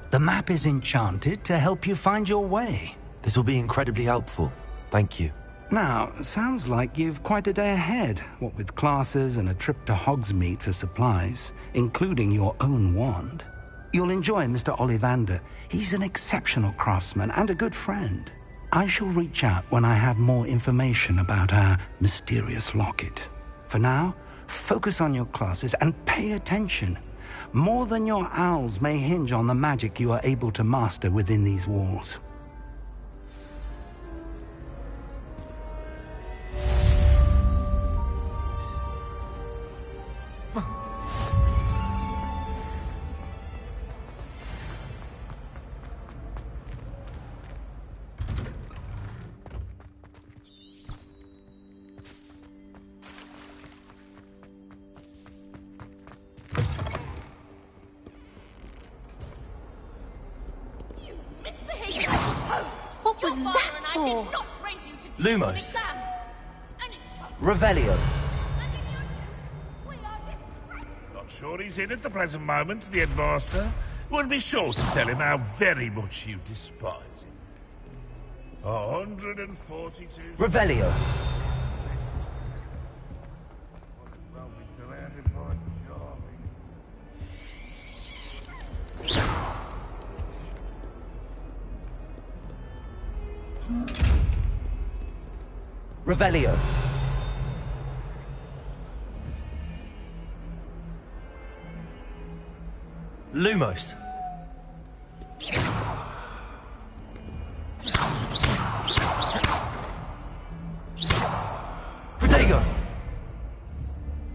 The map is enchanted to help you find your way. This will be incredibly helpful. Thank you. Now, sounds like you've quite a day ahead, what with classes and a trip to Hogsmeade for supplies, including your own wand. You'll enjoy Mr. Ollivander. He's an exceptional craftsman and a good friend. I shall reach out when I have more information about our mysterious locket. For now, focus on your classes and pay attention. More than your owls may hinge on the magic you are able to master within these walls. What was that for? Lumos. Revelio. Not sure he's in at the present moment, the headmaster. Would be sure to tell him how very much you despise him. 142... Revelio. Revelio. Lumos. Protego.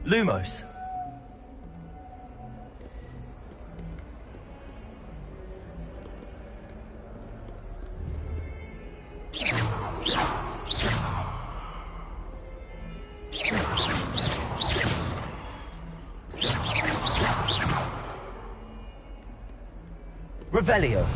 Lumos. Revelio.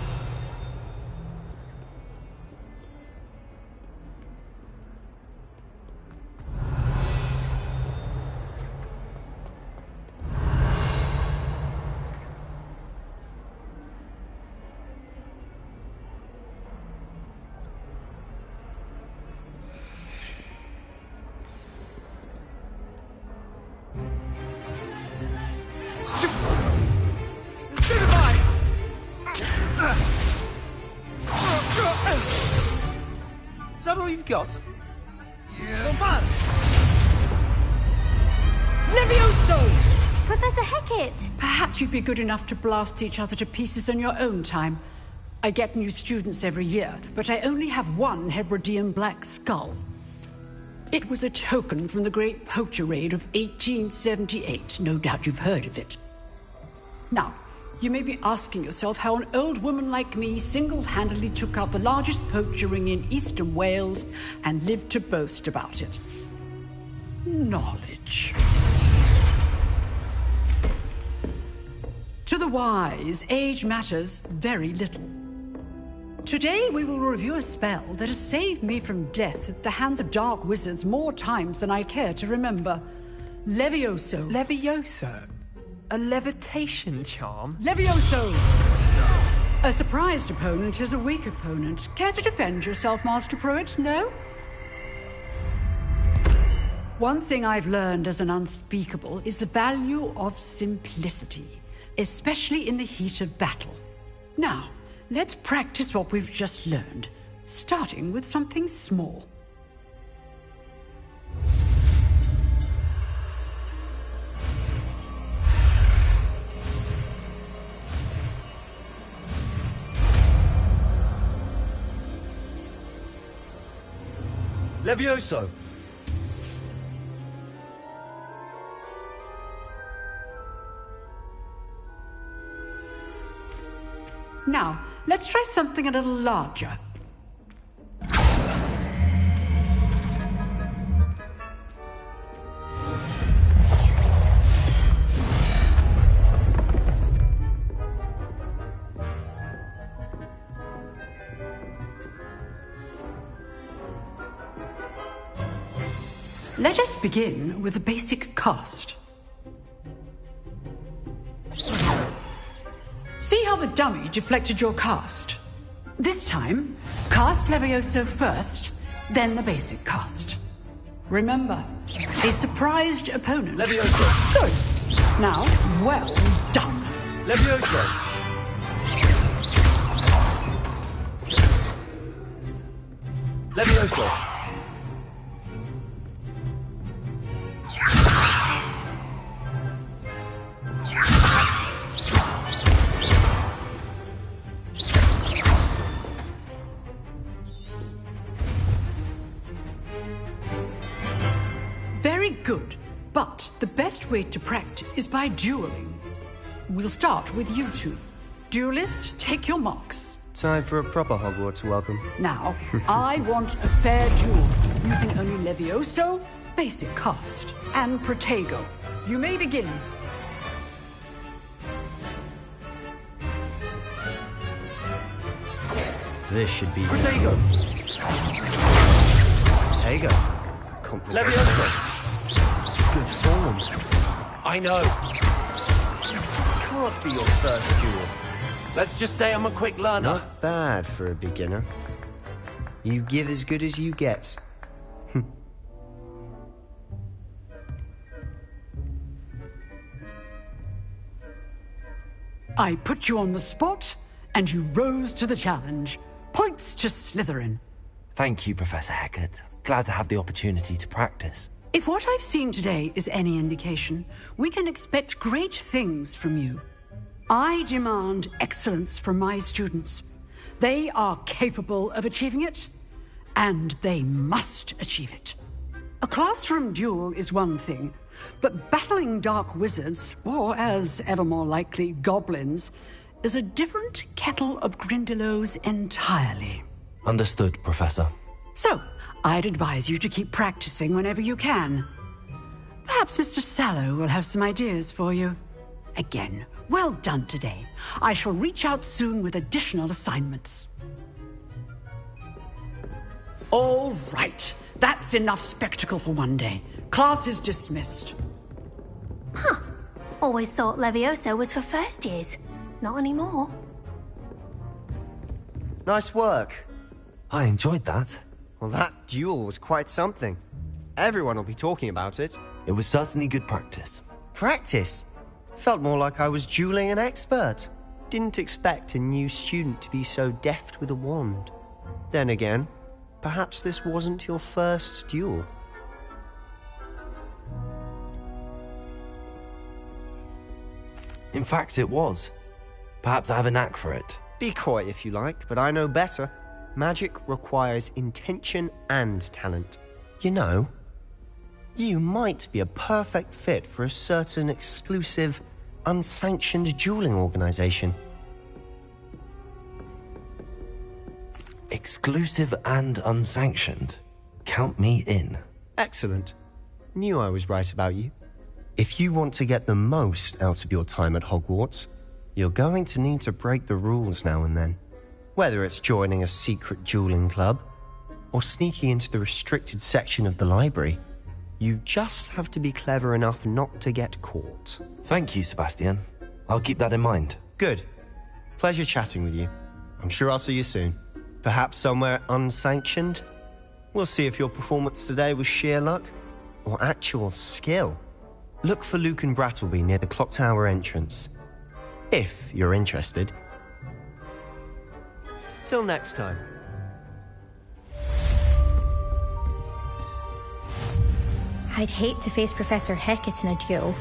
Is that all you've got? Yeah. Levioso! Professor Hecat! Perhaps you'd be good enough to blast each other to pieces in your own time. I get new students every year, but I only have one Hebridean black skull. It was a token from the Great Poacher Raid of 1878. No doubt you've heard of it. Now, you may be asking yourself how an old woman like me single-handedly took out the largest poacher ring in eastern Wales and lived to boast about it. Knowledge. To the wise, age matters very little. Today we will review a spell that has saved me from death at the hands of dark wizards more times than I care to remember. Levioso. Levioso? A levitation charm? Levioso! A surprised opponent is a weak opponent. Care to defend yourself, Master Pruitt? No? One thing I've learned as an unspeakable is the value of simplicity, especially in the heat of battle. Now, let's practice what we've just learned, starting with something small. Levioso. Now, let's try something a little larger. Let us begin with the basic cast. See how the the dummy deflected your cast. This time, cast Levioso first, then the basic cast. Remember, a surprised opponent. Levioso. Good. Now, well done. Levioso. Levioso. Very good. But the best way to practice is by dueling. We'll start with you two. Duelists, take your marks. Time for a proper Hogwarts welcome. Now, I want a fair duel, using only Levioso, basic cast, and Protego. You may begin. This should be Protego. Protego. Levioso. Good form. I know. This can't be your first duel. Let's just say I'm a quick learner. Not bad for a beginner. You give as good as you get. I put you on the spot, and you rose to the challenge. Points to Slytherin. Thank you, Professor Hecat. Glad to have the opportunity to practice. If what I've seen today is any indication, we can expect great things from you. I demand excellence from my students. They are capable of achieving it, and they must achieve it. A classroom duel is one thing, but battling dark wizards, or as ever more likely, goblins, is a different kettle of Grindylows entirely. Understood, Professor. So, I'd advise you to keep practicing whenever you can. Perhaps Mr. Sallow will have some ideas for you. Again, well done today. I shall reach out soon with additional assignments. All right. That's enough spectacle for one day. Class is dismissed. Always thought Levioso was for first years. Not anymore. Nice work. I enjoyed that. Well, that duel was quite something. Everyone will be talking about it. It was certainly good practice. Practice? Felt more like I was dueling an expert. Didn't expect a new student to be so deft with a wand. Then again, perhaps this wasn't your first duel. In fact, it was. Perhaps I have a knack for it. Be coy if you like, but I know better. Magic requires intention and talent. You know, you might be a perfect fit for a certain exclusive, unsanctioned dueling organization. Exclusive and unsanctioned. Count me in. Excellent. Knew I was right about you. If you want to get the most out of your time at Hogwarts, you're going to need to break the rules now and then. Whether it's joining a secret dueling club, or sneaking into the restricted section of the library, you just have to be clever enough not to get caught. Thank you, Sebastian. I'll keep that in mind. Good. Pleasure chatting with you. I'm sure I'll see you soon. Perhaps somewhere unsanctioned? We'll see if your performance today was sheer luck or actual skill. Look for Luke and Brattleby near the clock tower entrance, if you're interested. Till next time. I'd hate to face Professor Hecat in a duel.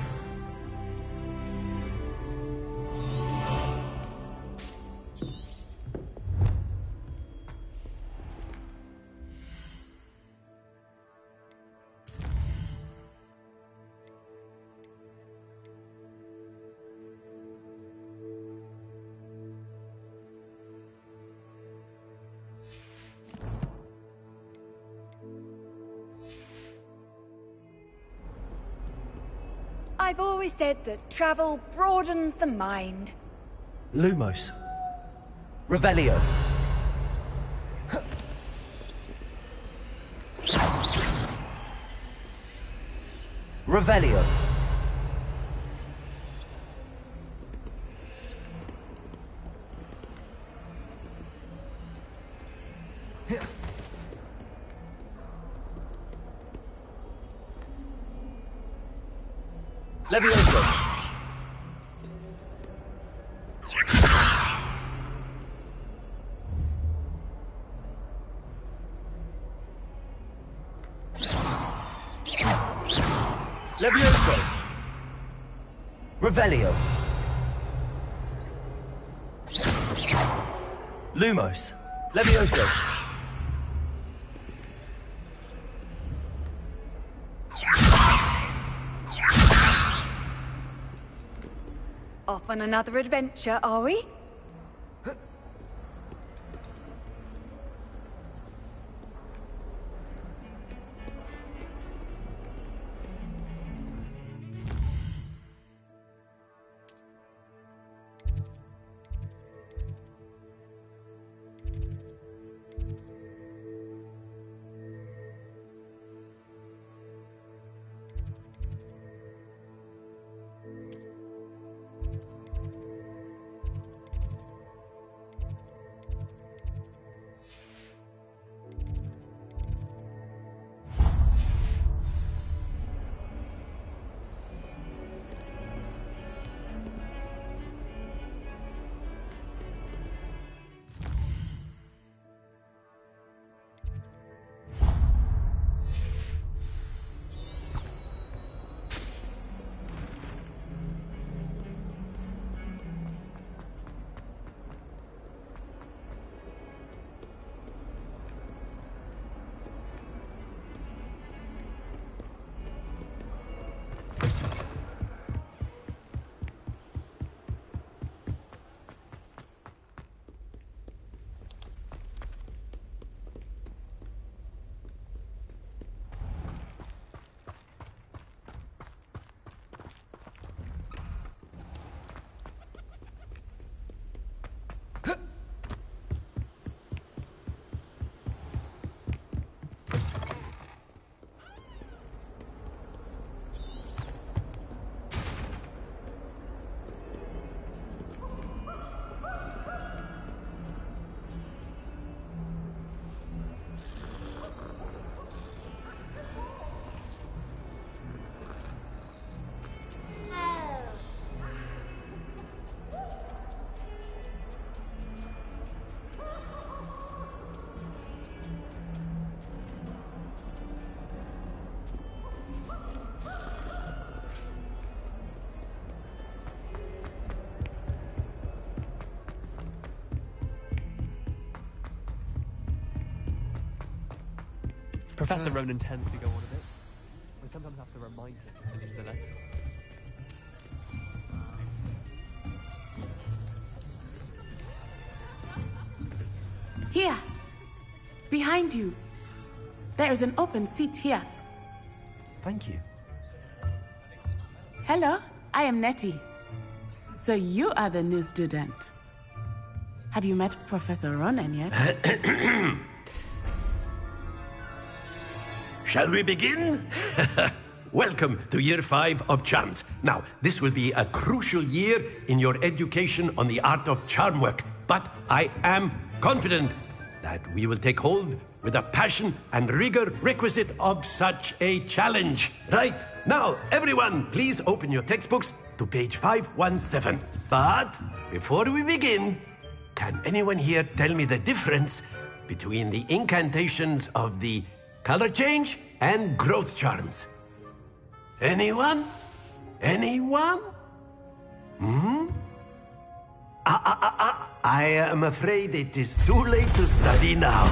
I've always said that travel broadens the mind. Lumos. Revelio. Revelio. Levioso! Levioso! Revelio! Lumos! Levioso! Off on another adventure, are we? Professor Ronan tends to go on a bit. We sometimes have to remind him to finish the lesson. Here! Behind you! There is an open seat here. Thank you. Hello, I am Nettie. So you are the new student. Have you met Professor Ronan yet? Shall we begin? Welcome to Year 5 of Charms. Now, this will be a crucial year in your education on the art of charm work, but I am confident that we will take hold with the passion and rigor requisite of such a challenge. Right, now, everyone, please open your textbooks to page 517. But before we begin, can anyone here tell me the difference between the incantations of the color change and growth charms? Anyone? Anyone? I am afraid it is too late to study now.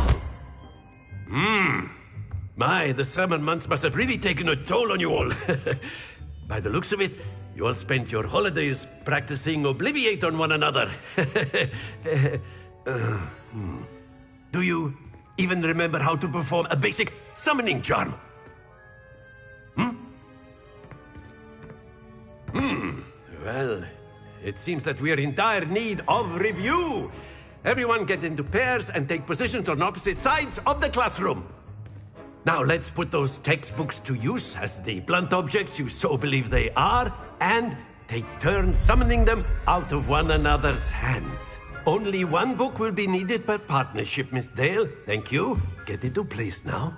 My, the summer months must have really taken a toll on you all. By the looks of it, you all spent your holidays practicing Obliviate on one another. Do you even remember how to perform a basic summoning charm? Well, it seems that we are in dire need of review. Everyone get into pairs and take positions on opposite sides of the classroom. Now let's put those textbooks to use as the blunt objects you so believe they are, and take turns summoning them out of one another's hands. only one book will be needed per partnership, Miss Dale. Thank you. Get into place now.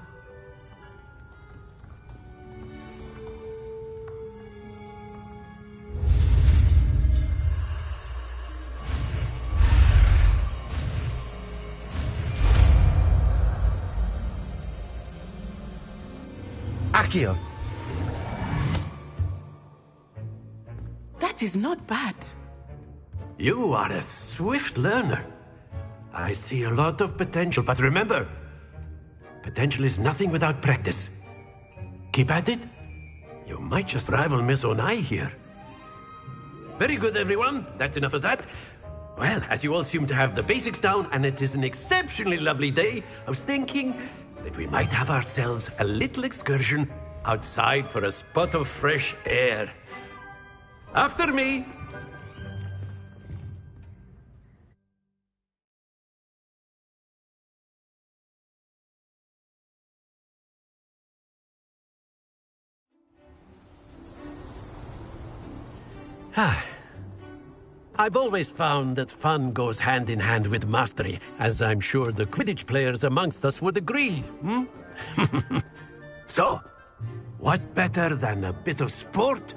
Accio! That is not bad. You are a swift learner. I see a lot of potential, but remember, potential is nothing without practice. Keep at it. You might just rival Miss Onai here. Very good, everyone. That's enough of that. Well, as you all seem to have the basics down, and it is an exceptionally lovely day, I was thinking that we might have ourselves a little excursion outside for a spot of fresh air. After me! I've always found that fun goes hand in hand with mastery, as I'm sure the Quidditch players amongst us would agree, So, what better than a bit of sport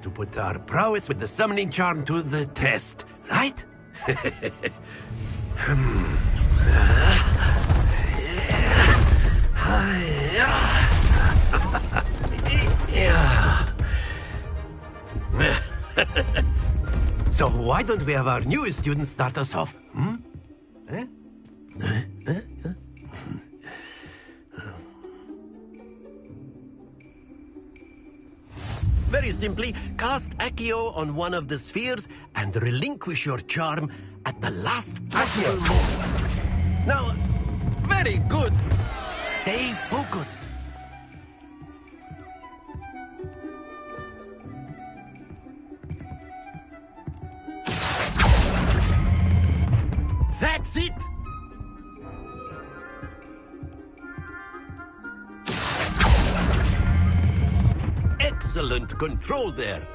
to put our prowess with the summoning charm to the test, right? So why don't we have our newest student start us off? Very simply, cast Accio on one of the spheres and relinquish your charm at the last possible moment. Now, very good. Stay focused. That's it! Excellent control there.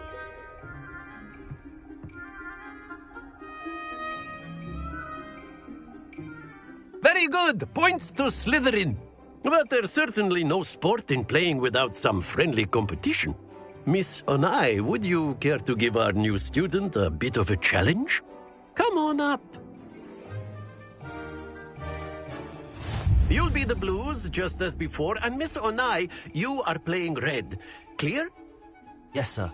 Very good! Points to Slytherin. But there's certainly no sport in playing without some friendly competition. Miss Onai, would you care to give our new student a bit of a challenge? Come on up. You'll be the blues, just as before, and Miss Onai, you are playing red. Clear? Yes, sir.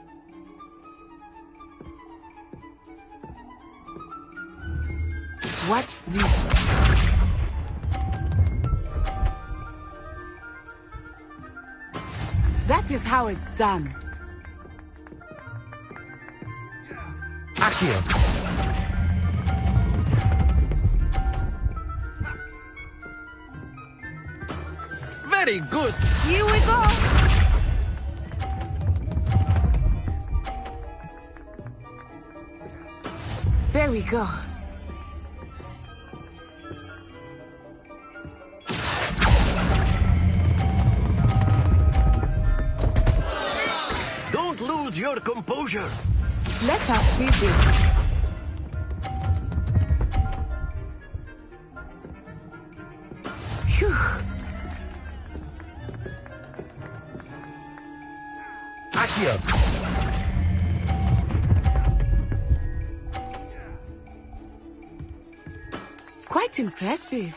Watch this. That is how it's done. Accio! Very good. Here we go. There we go. Don't lose your composure. Let us see this. Phew. Accio! Quite impressive.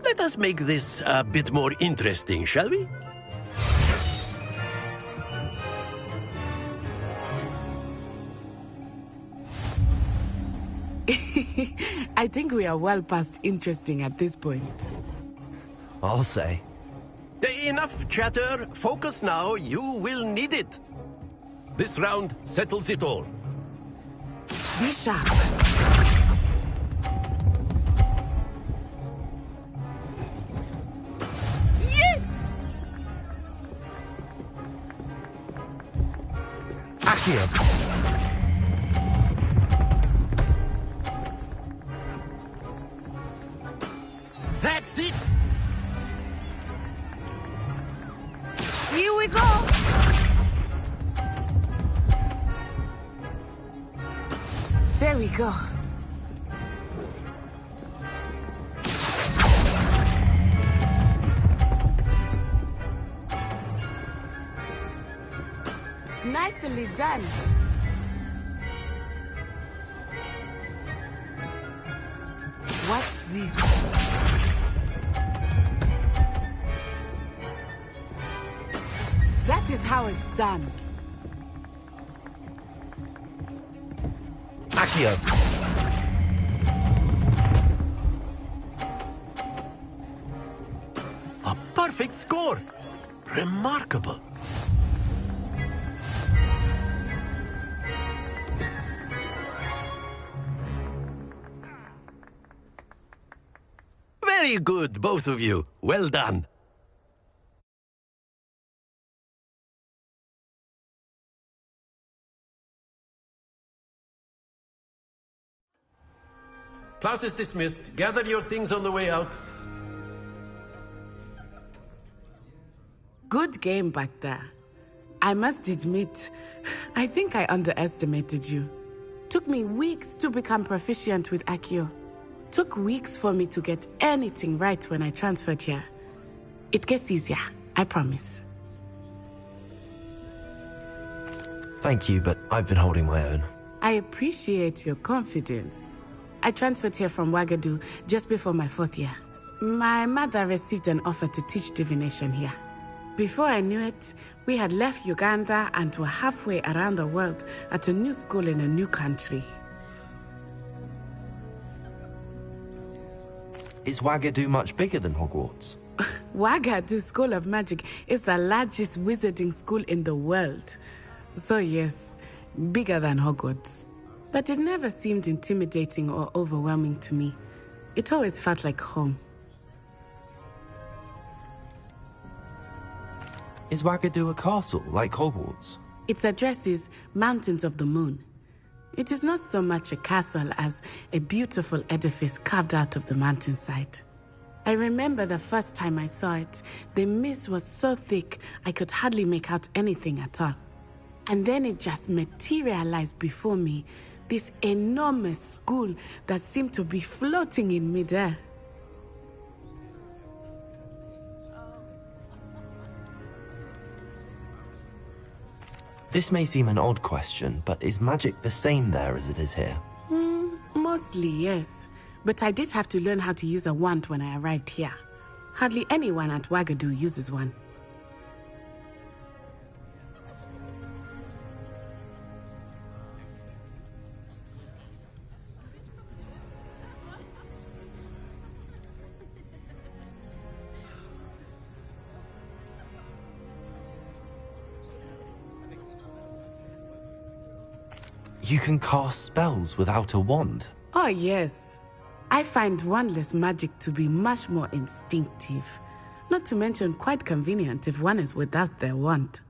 Let us make this a bit more interesting, shall we? I think we are well past interesting at this point. I'll say. Enough chatter. Focus now. You will need it. This round settles it all. Be sharp. Yes! Accio! we go! There we go. Nicely done. Watch this. That is how it's done. Accio. A perfect score. Remarkable. Very good, both of you. Well done. Class is dismissed. Gather your things on the way out. Good game back there. I must admit, I think I underestimated you. Took me weeks to become proficient with Accio. Took weeks for me to get anything right when I transferred here. It gets easier, I promise. Thank you, but I've been holding my own. I appreciate your confidence. I transferred here from Wagadu just before my 4th year. My mother received an offer to teach divination here. Before I knew it, we had left Uganda and were halfway around the world at a new school in a new country. Is Wagadu much bigger than Hogwarts? Wagadu School of Magic is the largest wizarding school in the world. So yes, bigger than Hogwarts. But it never seemed intimidating or overwhelming to me. It always felt like home. Is Wagadu a castle, like Hogwarts? Its address is Mountains of the Moon. It is not so much a castle as a beautiful edifice carved out of the mountainside. I remember the first time I saw it, the mist was so thick I could hardly make out anything at all. And then it just materialized before me, this enormous school that seemed to be floating in midair. This may seem an odd question, but is magic the same there as it is here? Mostly, yes. But I did have to learn how to use a wand when I arrived here. Hardly anyone at Wagadu uses one. You can cast spells without a wand? Oh, yes. I find wandless magic to be much more instinctive. Not to mention quite convenient if one is without their wand.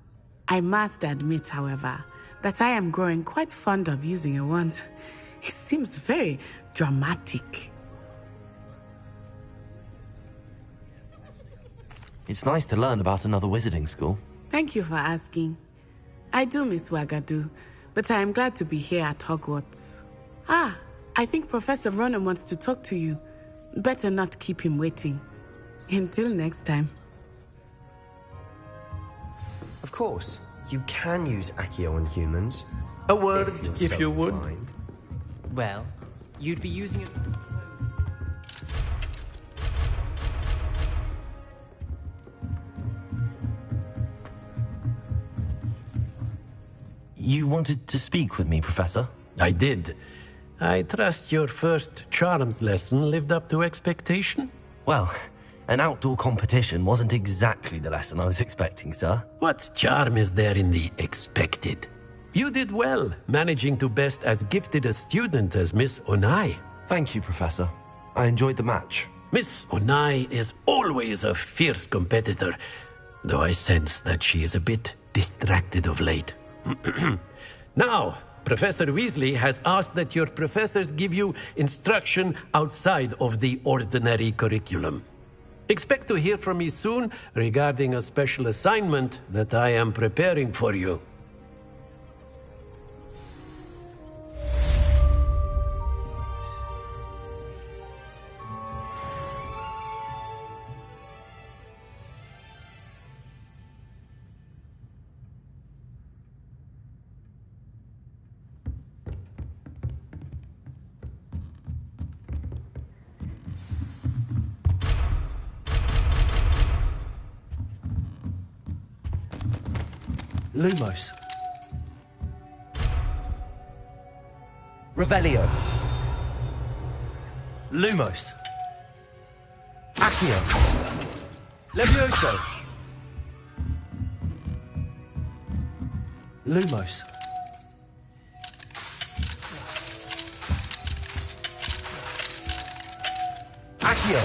I must admit, however, that I am growing quite fond of using a wand. It seems very dramatic. It's nice to learn about another wizarding school. Thank you for asking. I do miss Wagadu, but I am glad to be here at Hogwarts. Ah, I think Professor Ronan wants to talk to you. Better not keep him waiting. Until next time. Of course, you can use Accio on humans. A word, if you would. Well, you'd be using it... You wanted to speak with me, Professor? I did. I trust your first charms lesson lived up to expectation? Well, an outdoor competition wasn't exactly the lesson I was expecting, sir. What charm is there in the expected? You did well, managing to best as gifted a student as Miss Onai. Thank you, Professor. I enjoyed the match. Miss Onai is always a fierce competitor, though I sense that she is a bit distracted of late. Now, Professor Weasley has asked that your professors give you instruction outside of the ordinary curriculum. Expect to hear from me soon regarding a special assignment that I am preparing for you. Lumos. Revelio. Lumos. Accio. Levioso. Lumos. Accio.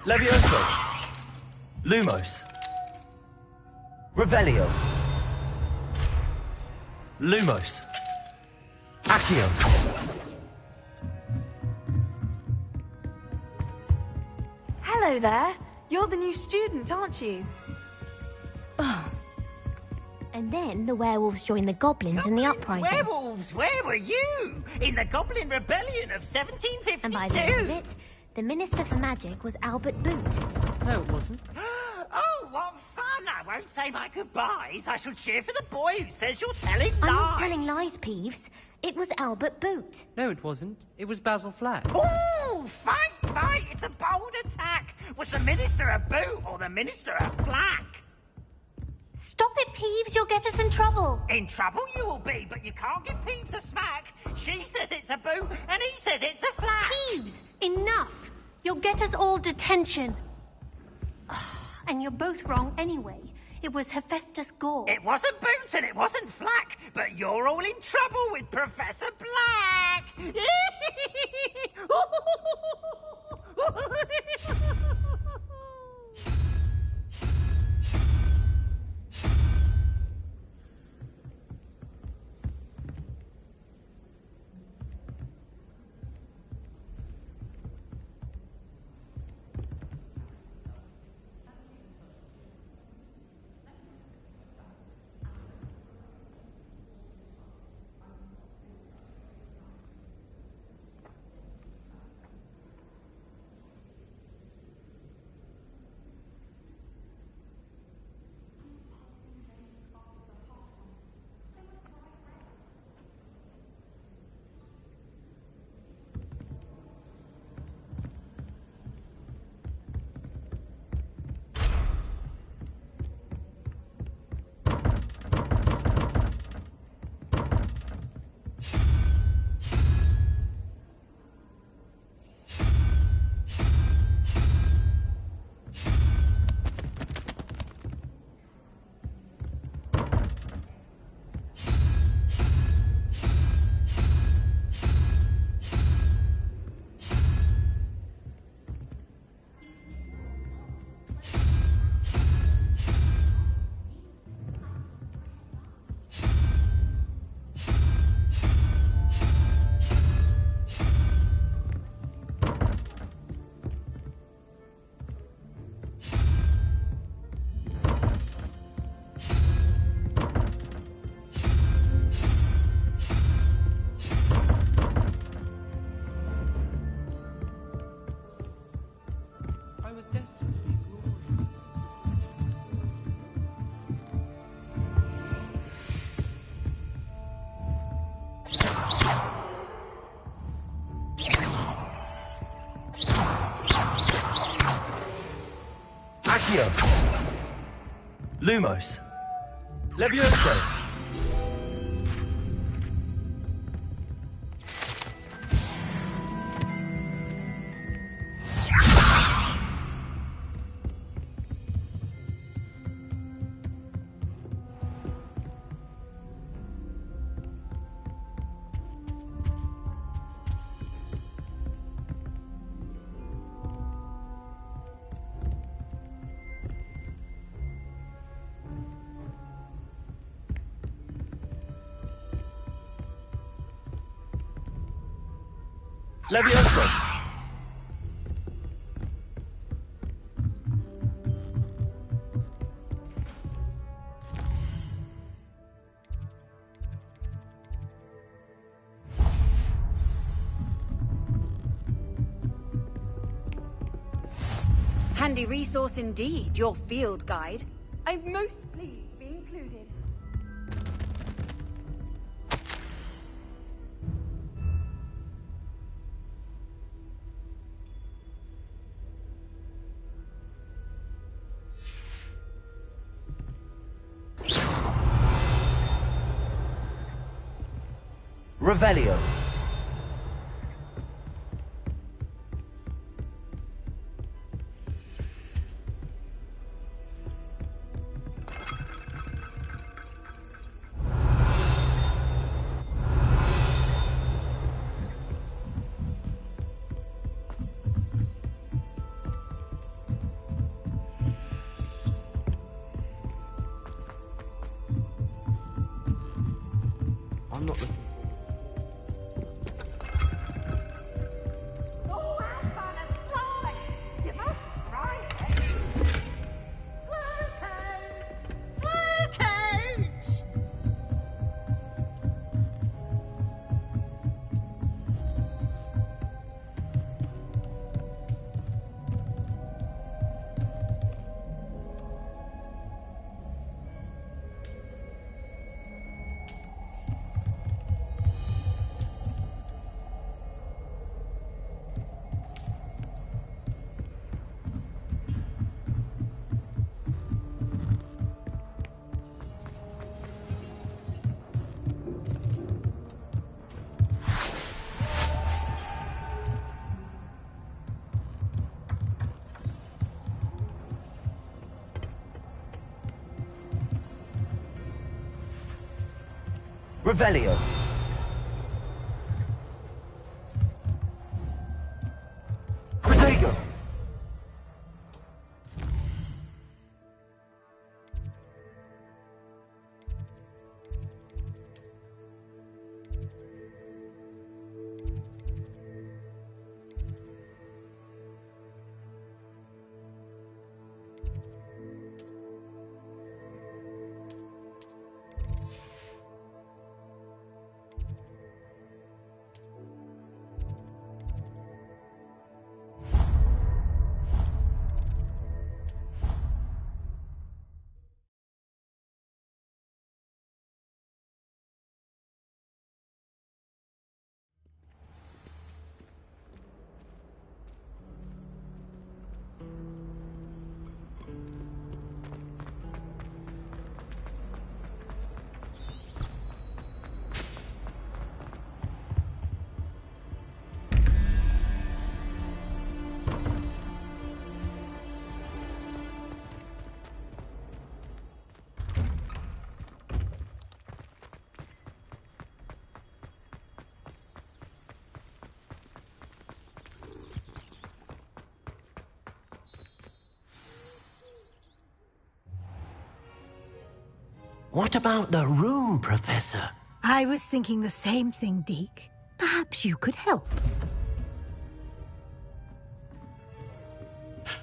Levioso. Lumos. Revelio. Lumos. Accio. Hello there. You're the new student, aren't you? And then the werewolves joined the goblins in the uprising. Werewolves! Where were you? In the Goblin Rebellion of 1752! And by the end of it, the Minister for Magic was Albert Boot. No, it wasn't. Oh, what fun! I won't say my goodbyes. I shall cheer for the boy who says you're telling lies. I'm not telling lies, Peeves. It was Albert Boot. No, it wasn't. It was Basil Flack. Ooh, fight, fight! It's a bold attack. Was the Minister a boot or the Minister a flack? Stop it, Peeves. You'll get us in trouble. In trouble you will be, but you can't give Peeves a smack. She says it's a boot, and he says it's a flack. Peeves, enough. You'll get us all detention. And you're both wrong anyway. It was Hephaestus Gore. It wasn't Boots and it wasn't Flack, but you're all in trouble with Professor Black. Accio. Lumos. Levioso. Levioso! Handy resource indeed, your field guide. I'm most pleased to be included. Revelio. I'm not looking. Revelio. Protego. What about the room, Professor? I was thinking the same thing, Deke. Perhaps you could help.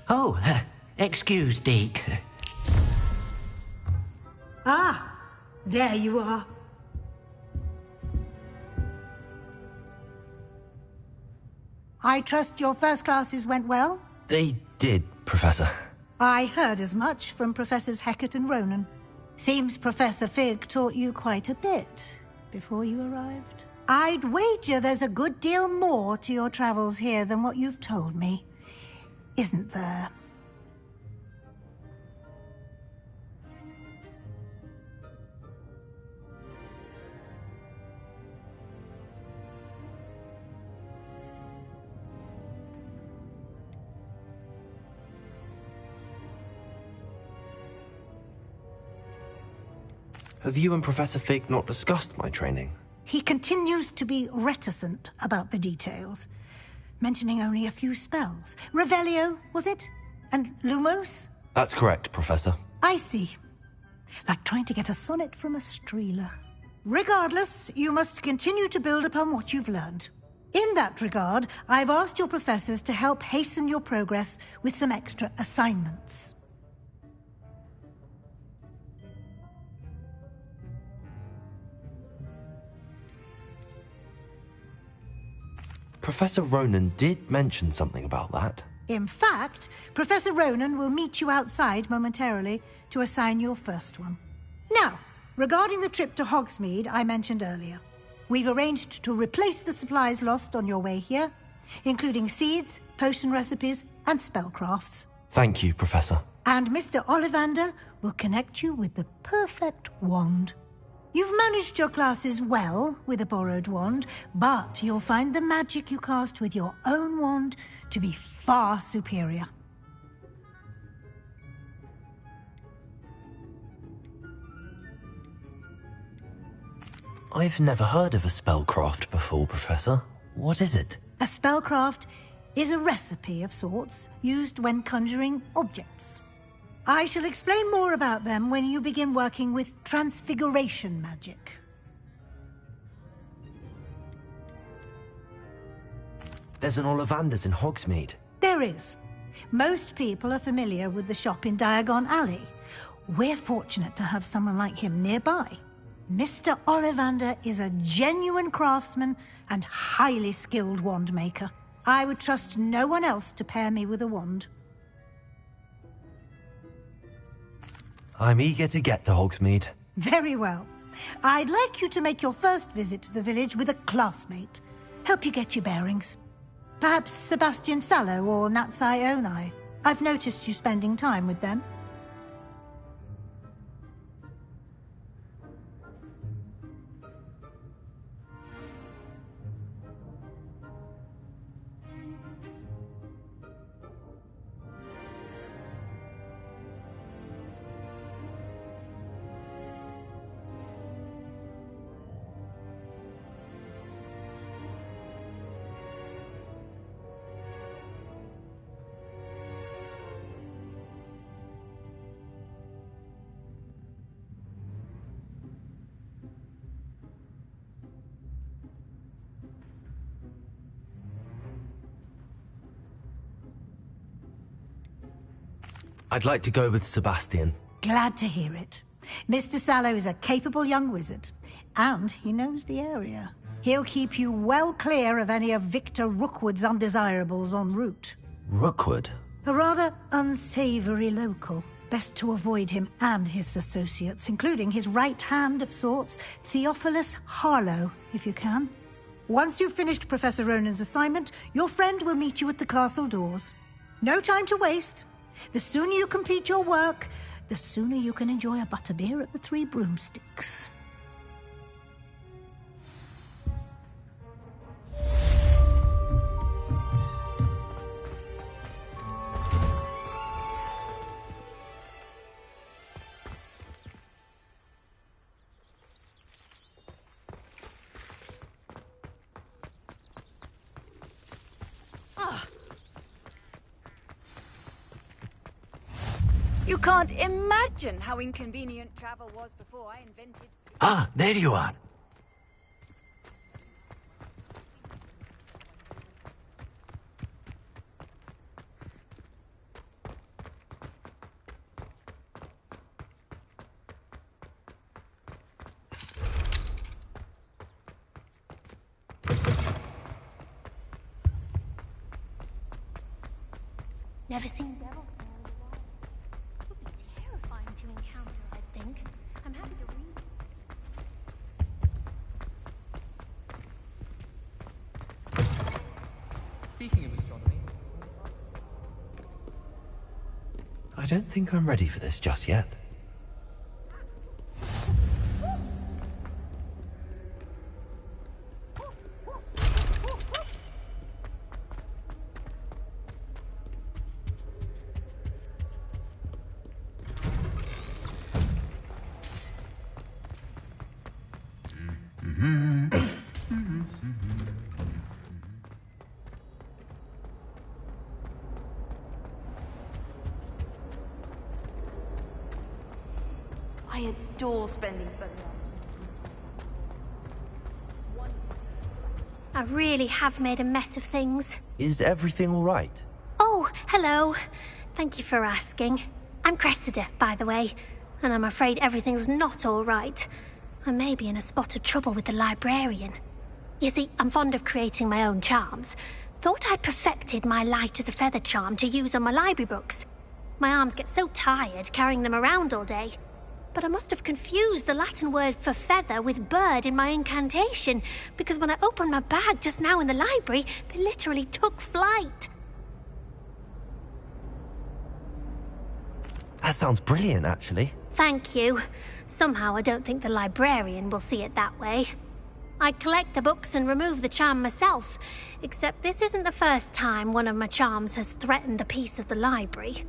Oh, excuse, Deke. Ah, there you are. I trust your first classes went well? They did, Professor. I heard as much from Professors Hecat and Ronan. Seems Professor Fig taught you quite a bit before you arrived. I'd wager there's a good deal more to your travels here than what you've told me. Isn't there? Have you and Professor Fig not discussed my training? He continues to be reticent about the details, mentioning only a few spells. Revelio, was it? And Lumos? That's correct, Professor. I see. Like trying to get a sonnet from a streeler. Regardless, you must continue to build upon what you've learned. In that regard, I've asked your professors to help hasten your progress with some extra assignments. Professor Ronan did mention something about that. In fact, Professor Ronan will meet you outside momentarily to assign your first one. Now, regarding the trip to Hogsmeade I mentioned earlier, we've arranged to replace the supplies lost on your way here, including seeds, potion recipes, and spellcrafts. Thank you, Professor. And Mr. Ollivander will connect you with the perfect wand. You've managed your classes well with a borrowed wand, but you'll find the magic you cast with your own wand to be far superior. I've never heard of a spellcraft before, Professor. What is it? A spellcraft is a recipe of sorts used when conjuring objects. I shall explain more about them when you begin working with transfiguration magic. There's an Ollivander's in Hogsmeade. There is. Most people are familiar with the shop in Diagon Alley. We're fortunate to have someone like him nearby. Mr. Ollivander is a genuine craftsman and highly skilled wand maker. I would trust no one else to pair me with a wand. I'm eager to get to Hogsmeade. Very well. I'd like you to make your first visit to the village with a classmate. Help you get your bearings. Perhaps Sebastian Sallow or Natsai Onai. I've noticed you spending time with them. I'd like to go with Sebastian. Glad to hear it. Mr. Sallow is a capable young wizard, and he knows the area. He'll keep you well clear of any of Victor Rookwood's undesirables en route. Rookwood? A rather unsavory local. Best to avoid him and his associates, including his right hand of sorts, Theophilus Harlow, if you can. Once you've finished Professor Ronan's assignment, your friend will meet you at the castle doors. No time to waste. The sooner you complete your work, the sooner you can enjoy a butterbeer at the Three Broomsticks. You can't imagine how inconvenient travel was before I invented... Ah, there you are. Never seen devil. Would be terrifying to encounter, I think. I'm happy to read. Speaking of astronomy, I don't think I'm ready for this just yet. I adore spending so long. I really have made a mess of things. Is everything all right? Oh, hello. Thank you for asking. I'm Cressida, by the way, and I'm afraid everything's not all right. I may be in a spot of trouble with the librarian. You see, I'm fond of creating my own charms. Thought I'd perfected my light as a feather charm to use on my library books. My arms get so tired carrying them around all day. But I must have confused the Latin word for feather with bird in my incantation, because when I opened my bag just now in the library, they literally took flight. That sounds brilliant, actually. Thank you. Somehow I don't think the librarian will see it that way. I collect the books and remove the charm myself, except this isn't the first time one of my charms has threatened the peace of the library.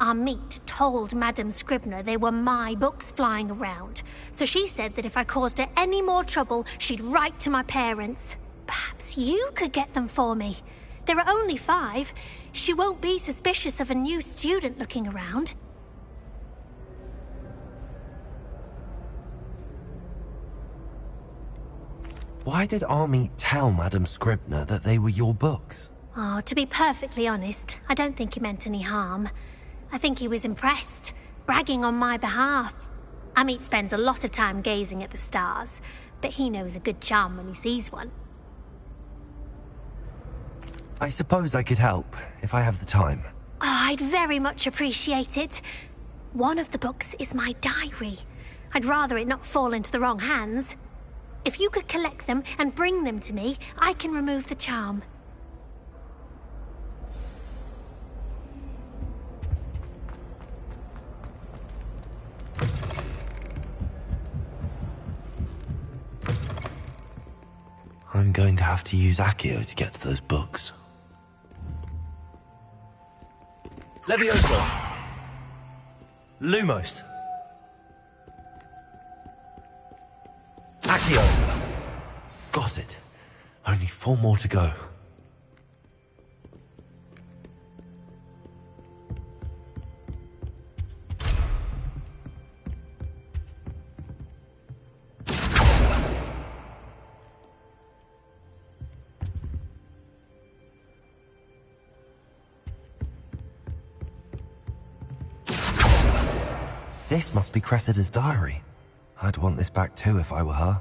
Our meet told Madame Scribner they were my books flying around, so she said that if I caused her any more trouble, she'd write to my parents. Perhaps you could get them for me. There are only 5. She won't be suspicious of a new student looking around. Why did Army tell Madame Scribner that they were your books? Oh, to be perfectly honest, I don't think he meant any harm. I think he was impressed, bragging on my behalf. Amit spends a lot of time gazing at the stars, but he knows a good charm when he sees one. I suppose I could help, if I have the time. Oh, I'd very much appreciate it. One of the books is my diary. I'd rather it not fall into the wrong hands. If you could collect them and bring them to me, I can remove the charm. I'm going to have to use Accio to get to those books. Levioso! Lumos! Accio! Got it. Only 4 more to go. This must be Cressida's diary. I'd want this back too if I were her.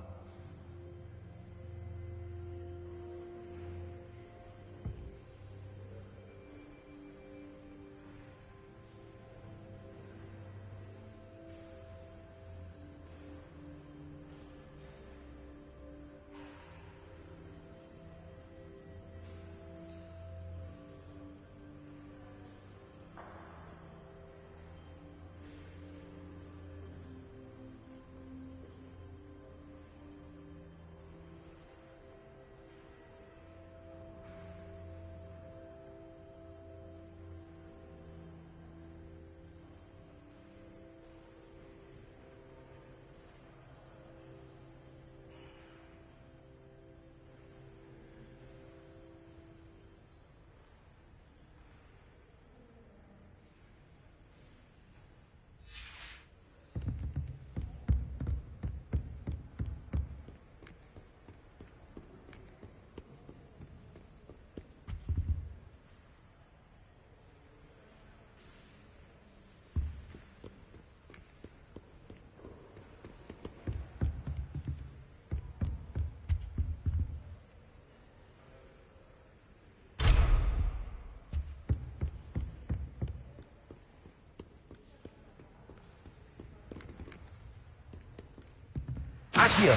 Accio!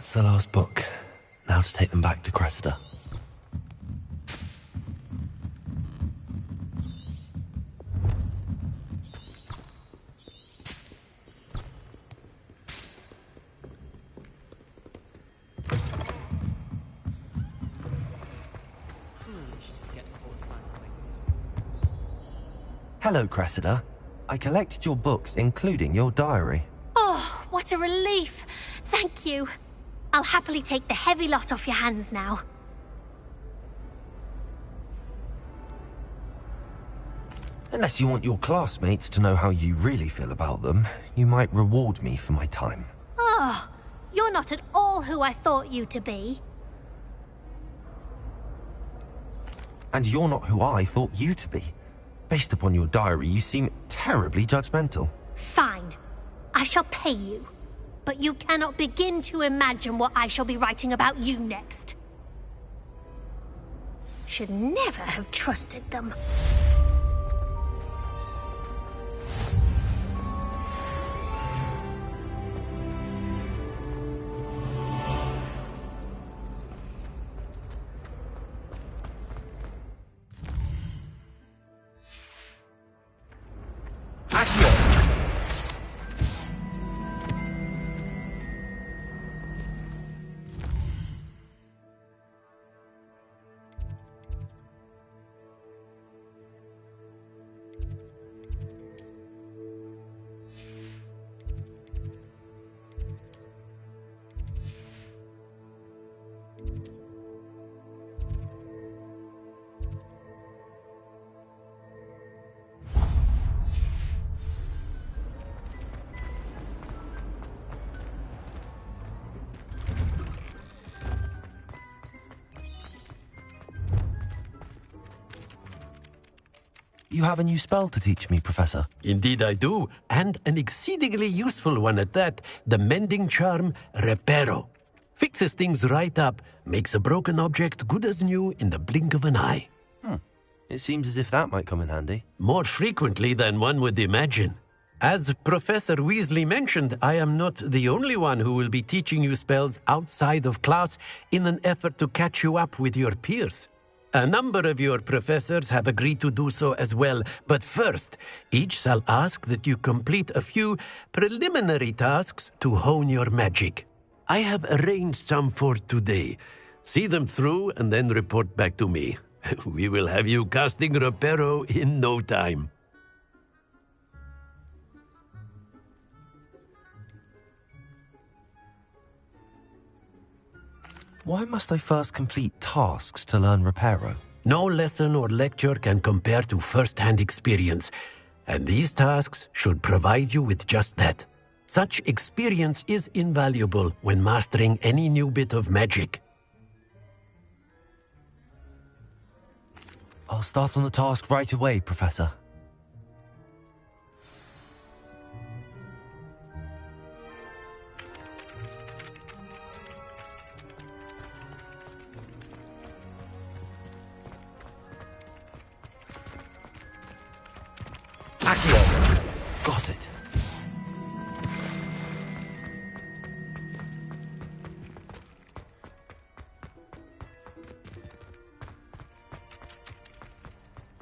That's the last book. Now to take them back to Cressida. Hello, Cressida. I collected your books, including your diary. Oh, what a relief. Thank you. I'll happily take the heavy lot off your hands now. Unless you want your classmates to know how you really feel about them, you might reward me for my time. Oh, you're not at all who I thought you to be. And you're not who I thought you to be. Based upon your diary, you seem terribly judgmental. Fine. I shall pay you. But you cannot begin to imagine what I shall be writing about you next. Should never have trusted them. You have a new spell to teach me, Professor. Indeed I do, and an exceedingly useful one at that. The mending charm, Reparo. Fixes things right up, makes a broken object good as new in the blink of an eye. It seems as if that might come in handy. More frequently than one would imagine. As Professor Weasley mentioned, I am not the only one who will be teaching you spells outside of class in an effort to catch you up with your peers. A number of your professors have agreed to do so as well, but first, each shall ask that you complete a few preliminary tasks to hone your magic. I have arranged some for today. See them through and then report back to me. We will have you casting Reparo in no time. Why must I first complete tasks to learn Reparo? No lesson or lecture can compare to first-hand experience, and these tasks should provide you with just that. Such experience is invaluable when mastering any new bit of magic. I'll start on the task right away, Professor. Got it.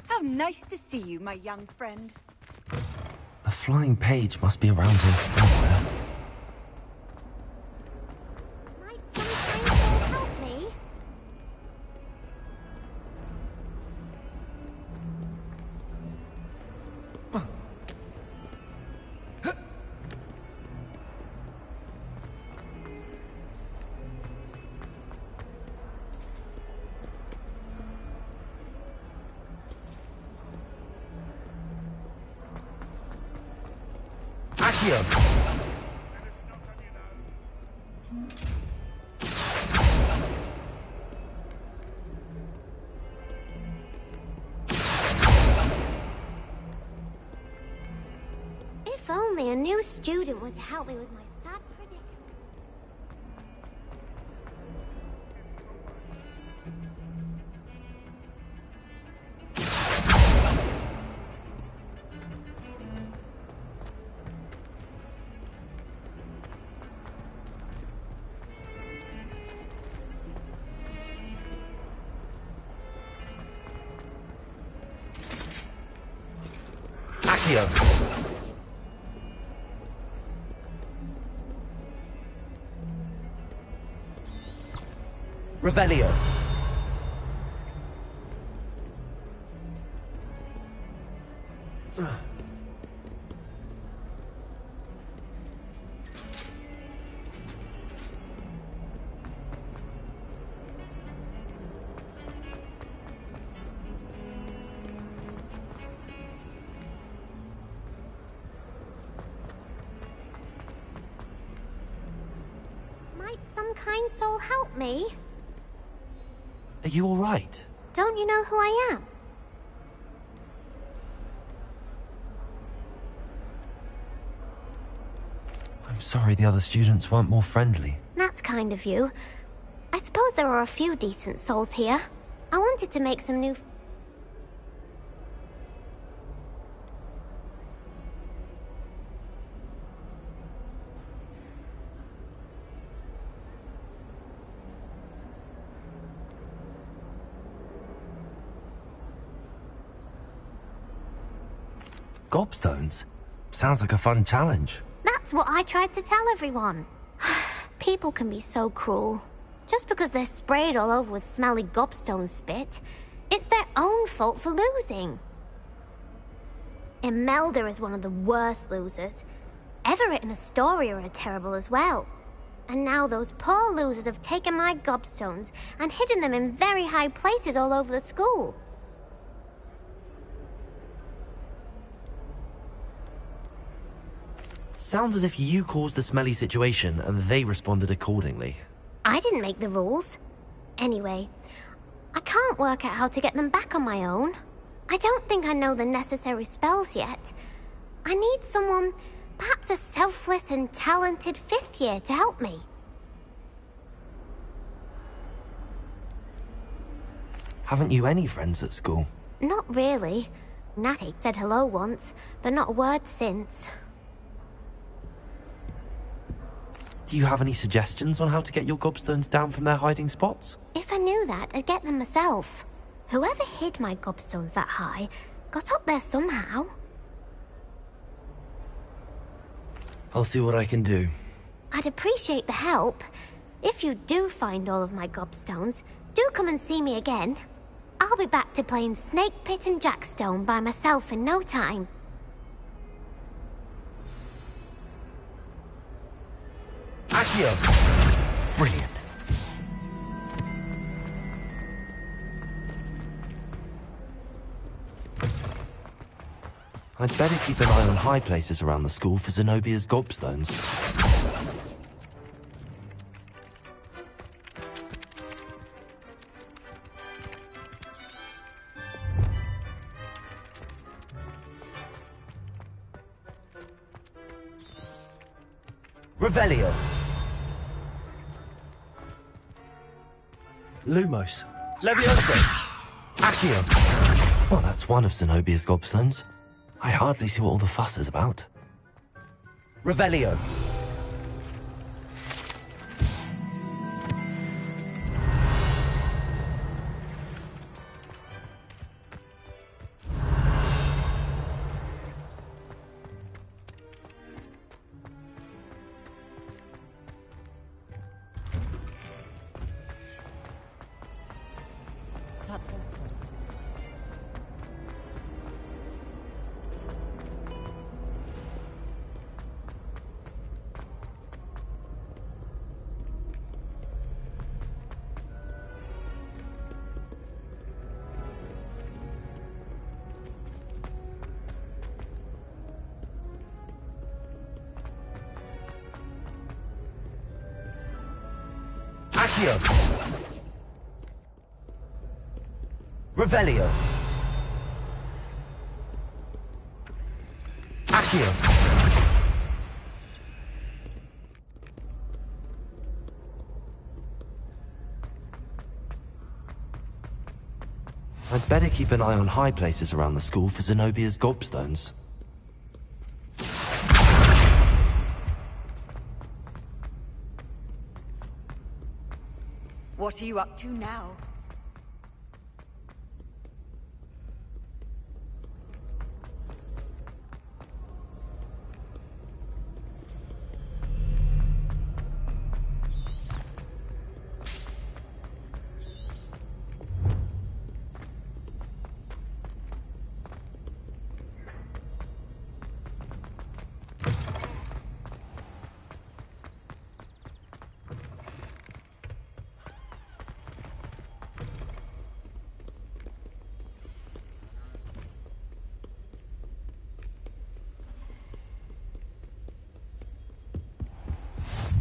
How nice to see you, my young friend. A flying page must be around here somewhere. Might someone help me? If only a new student were to help me with my sad predicament. Accio. Revelio. Might some kind soul help me? Are you all right? Don't you know who I am? I'm sorry the other students weren't more friendly. That's kind of you. I suppose there are a few decent souls here. I wanted to make some new... Gobstones? Sounds like a fun challenge. That's what I tried to tell everyone. People can be so cruel. Just because they're sprayed all over with smelly gobstone spit, it's their own fault for losing. Imelda is one of the worst losers. Everett and Astoria are terrible as well. And now those poor losers have taken my gobstones and hidden them in very high places all over the school. Sounds as if you caused the smelly situation and they responded accordingly. I didn't make the rules. Anyway, I can't work out how to get them back on my own. I don't think I know the necessary spells yet. I need someone, perhaps a selfless and talented 5th year to help me. Haven't you any friends at school? Not really. Natty said hello once, but not a word since. Do you have any suggestions on how to get your gobstones down from their hiding spots? If I knew that, I'd get them myself. Whoever hid my gobstones that high got up there somehow. I'll see what I can do. I'd appreciate the help. If you do find all of my gobstones, do come and see me again. I'll be back to playing Snake Pit and Jackstone by myself in no time. Accio! Brilliant. I'd better keep an eye on high places around the school for Zenobia's gobstones. Revelio. Lumos. Levioso. Accio. Well, that's one of Zenobia's gobstones. I hardly see what all the fuss is about. Revelio. Accio. Revelio. Accio. I'd better keep an eye on high places around the school for Zenobia's gobstones. What are you up to now?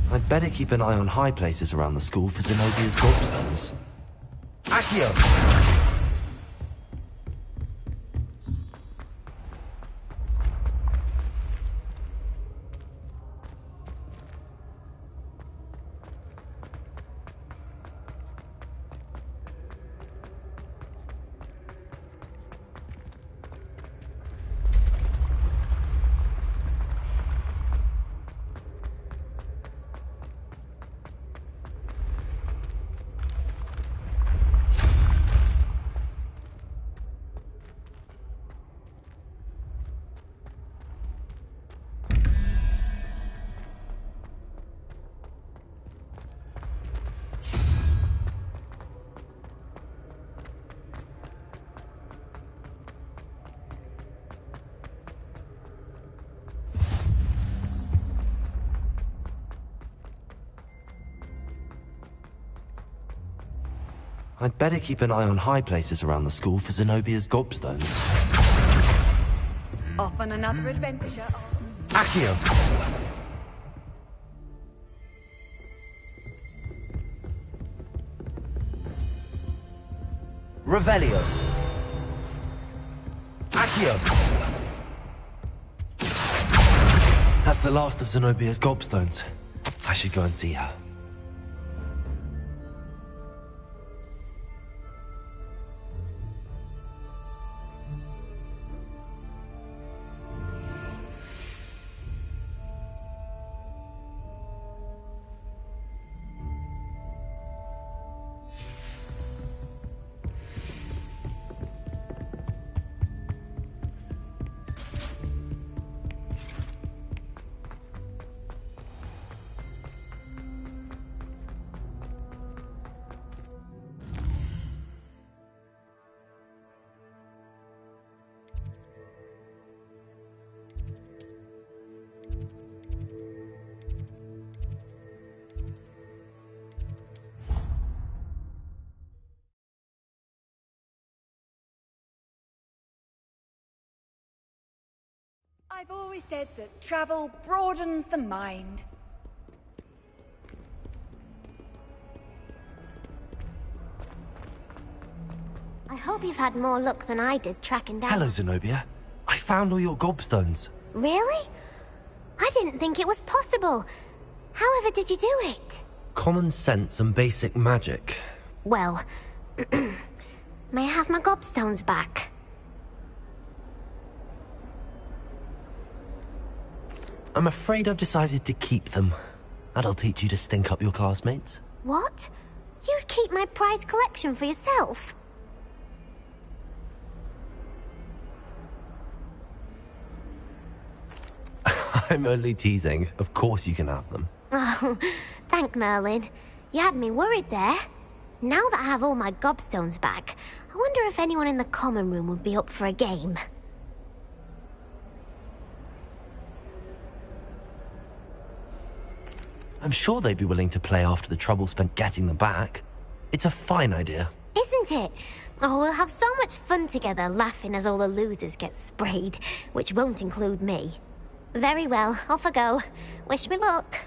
I'd better keep an eye on high places around the school for Zenobia's gobstones. Accio! I'd better keep an eye on high places around the school for Zenobia's gobstones. Off on another adventure. Accio! Revelio! Accio! That's the last of Zenobia's gobstones. I should go and see her. I've always said that travel broadens the mind. I hope you've had more luck than I did tracking down... Hello, Zenobia. I found all your gobstones. Really? I didn't think it was possible. However did you do it? Common sense and basic magic. Well, may I have my gobstones back? I'm afraid I've decided to keep them. That'll teach you to stink up your classmates. What? You'd keep my prized collection for yourself? I'm only teasing. Of course you can have them. Oh, thank Merlin. You had me worried there. Now that I have all my gobstones back, I wonder if anyone in the common room would be up for a game. I'm sure they'd be willing to play after the trouble spent getting them back. It's a fine idea. Isn't it? Oh, we'll have so much fun together, laughing as all the losers get sprayed, which won't include me. Very well, off I go. Wish me luck.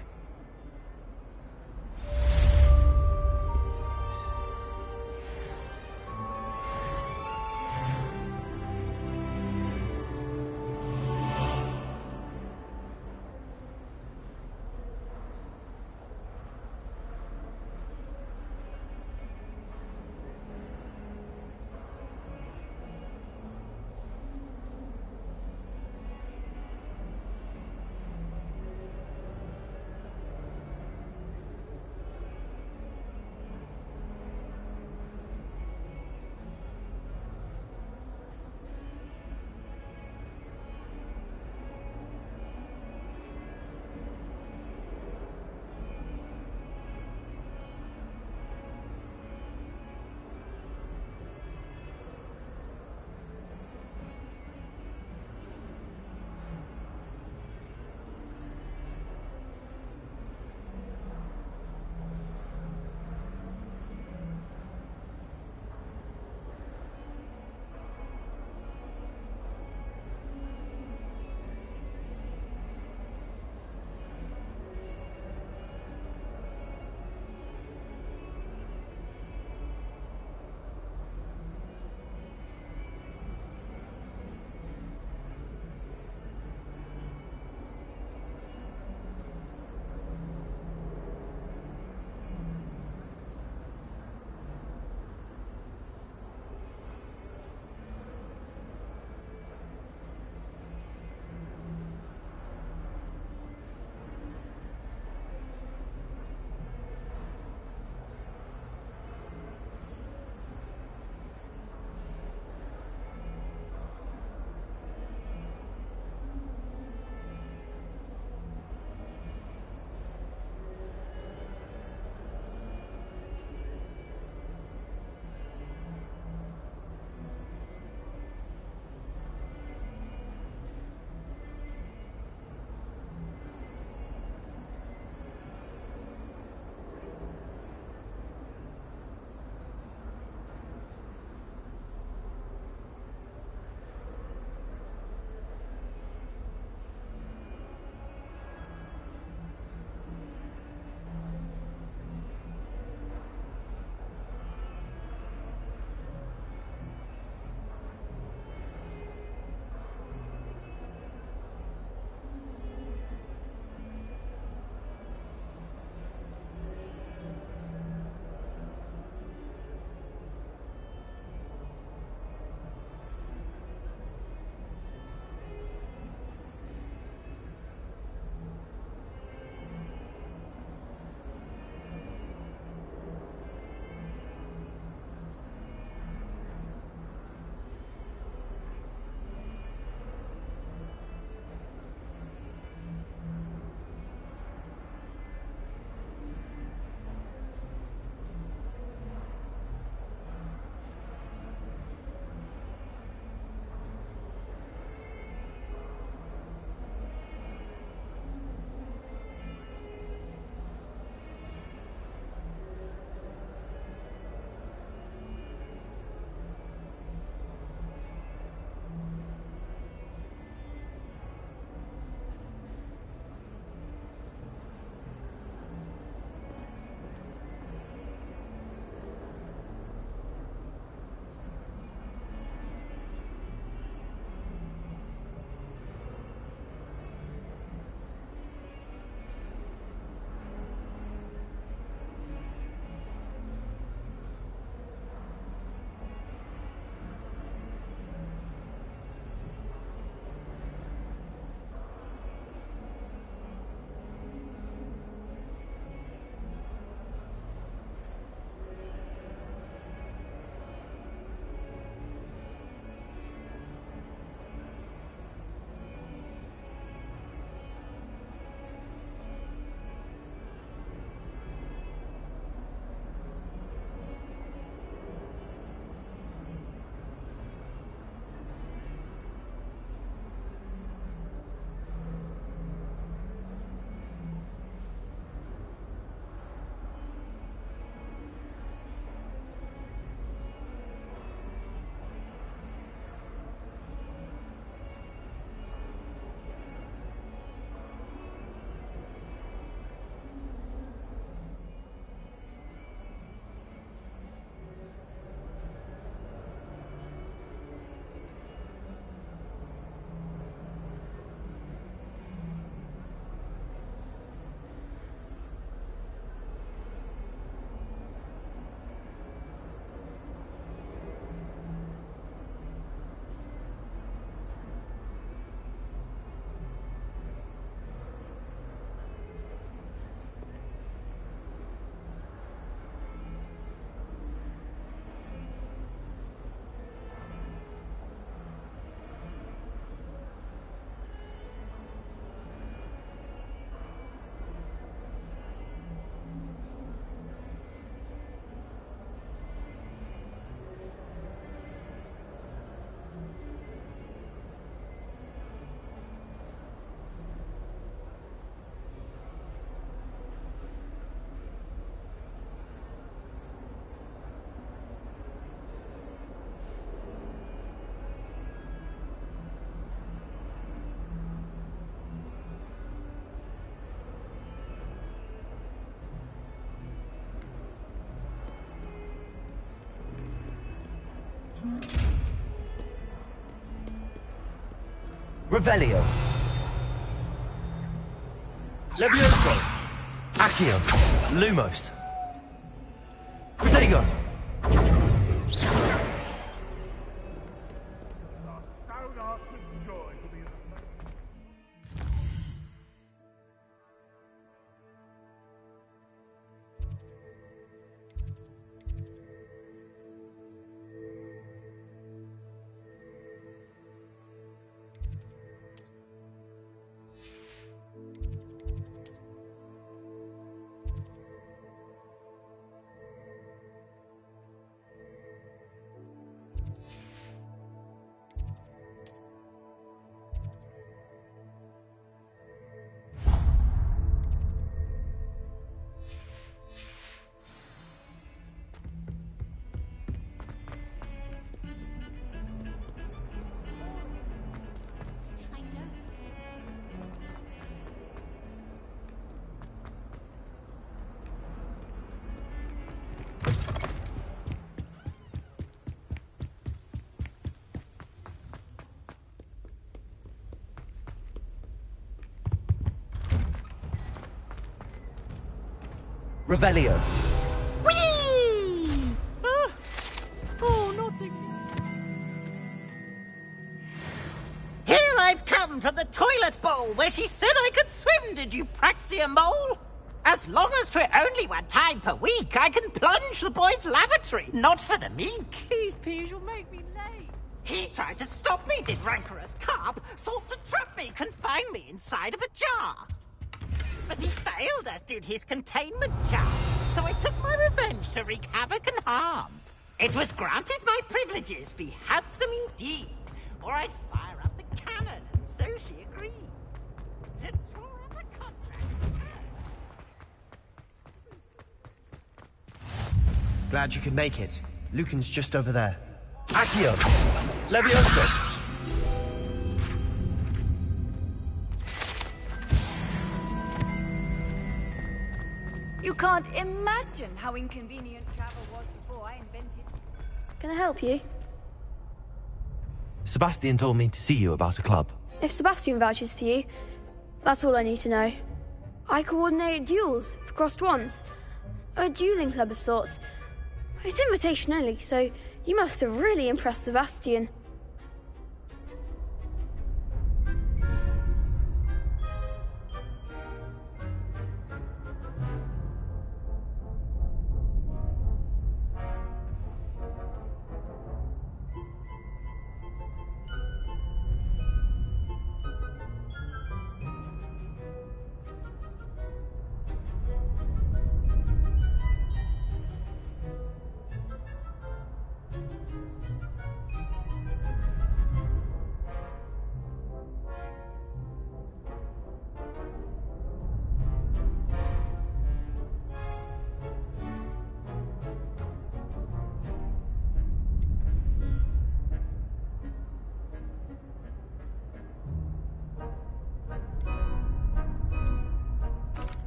Revelio. Levioso. Accio. Lumos. Protego. Revelio. Whee! Oh, not again. Here I've come from the toilet bowl where she said I could swim, did you praxia mole? As long as 'twere only one time per week, I can plunge the boy's lavatory, not for the meek. These peas will make me late. He tried to stop me, did rancorous carp, sought to trap me, confine me inside of a jar. But he failed, as did his containment charms, so I took my revenge to wreak havoc and harm. It was granted my privileges be handsome indeed, or I'd fire up the cannon, and so she agreed. To draw up a contract. Glad you could make it. Lucan's just over there. Accio! Levioso! You can't imagine how inconvenient travel was before I invented. Can I help you? Sebastian told me to see you about a club. If Sebastian vouches for you, that's all I need to know. I coordinate duels for crossed wands. A dueling club of sorts. It's invitation only, so you must have really impressed Sebastian.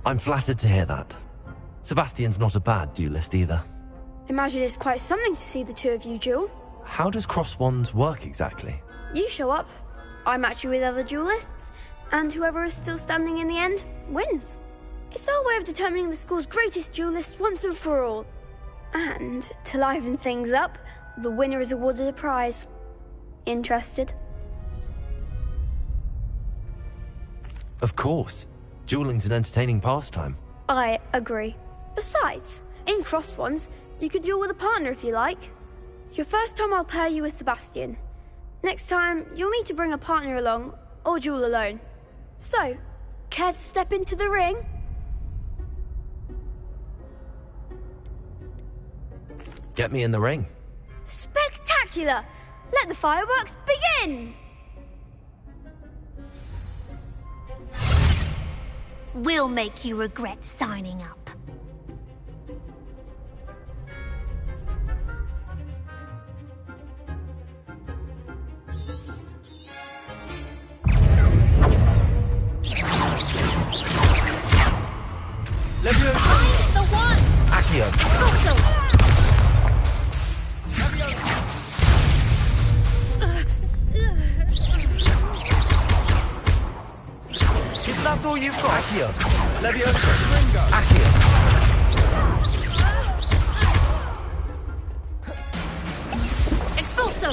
I'm flattered to hear that. Sebastian's not a bad duelist either. Imagine it's quite something to see the two of you duel. How does cross wands work exactly? You show up, I match you with other duelists, and whoever is still standing in the end wins. It's our way of determining the school's greatest duelist once and for all. And to liven things up, the winner is awarded a prize. Interested? Of course. Dueling's an entertaining pastime. I agree. Besides, in crossed ones, you could duel with a partner if you like. Your first time I'll pair you with Sebastian. Next time, you'll need to bring a partner along, or duel alone. So, care to step into the ring? Get me in the ring. Spectacular! Let the fireworks begin! We'll make you regret signing up. Levioso! The one! Accio! Social! That's all you've got? Accio. Leviosa. Accio. Expulso!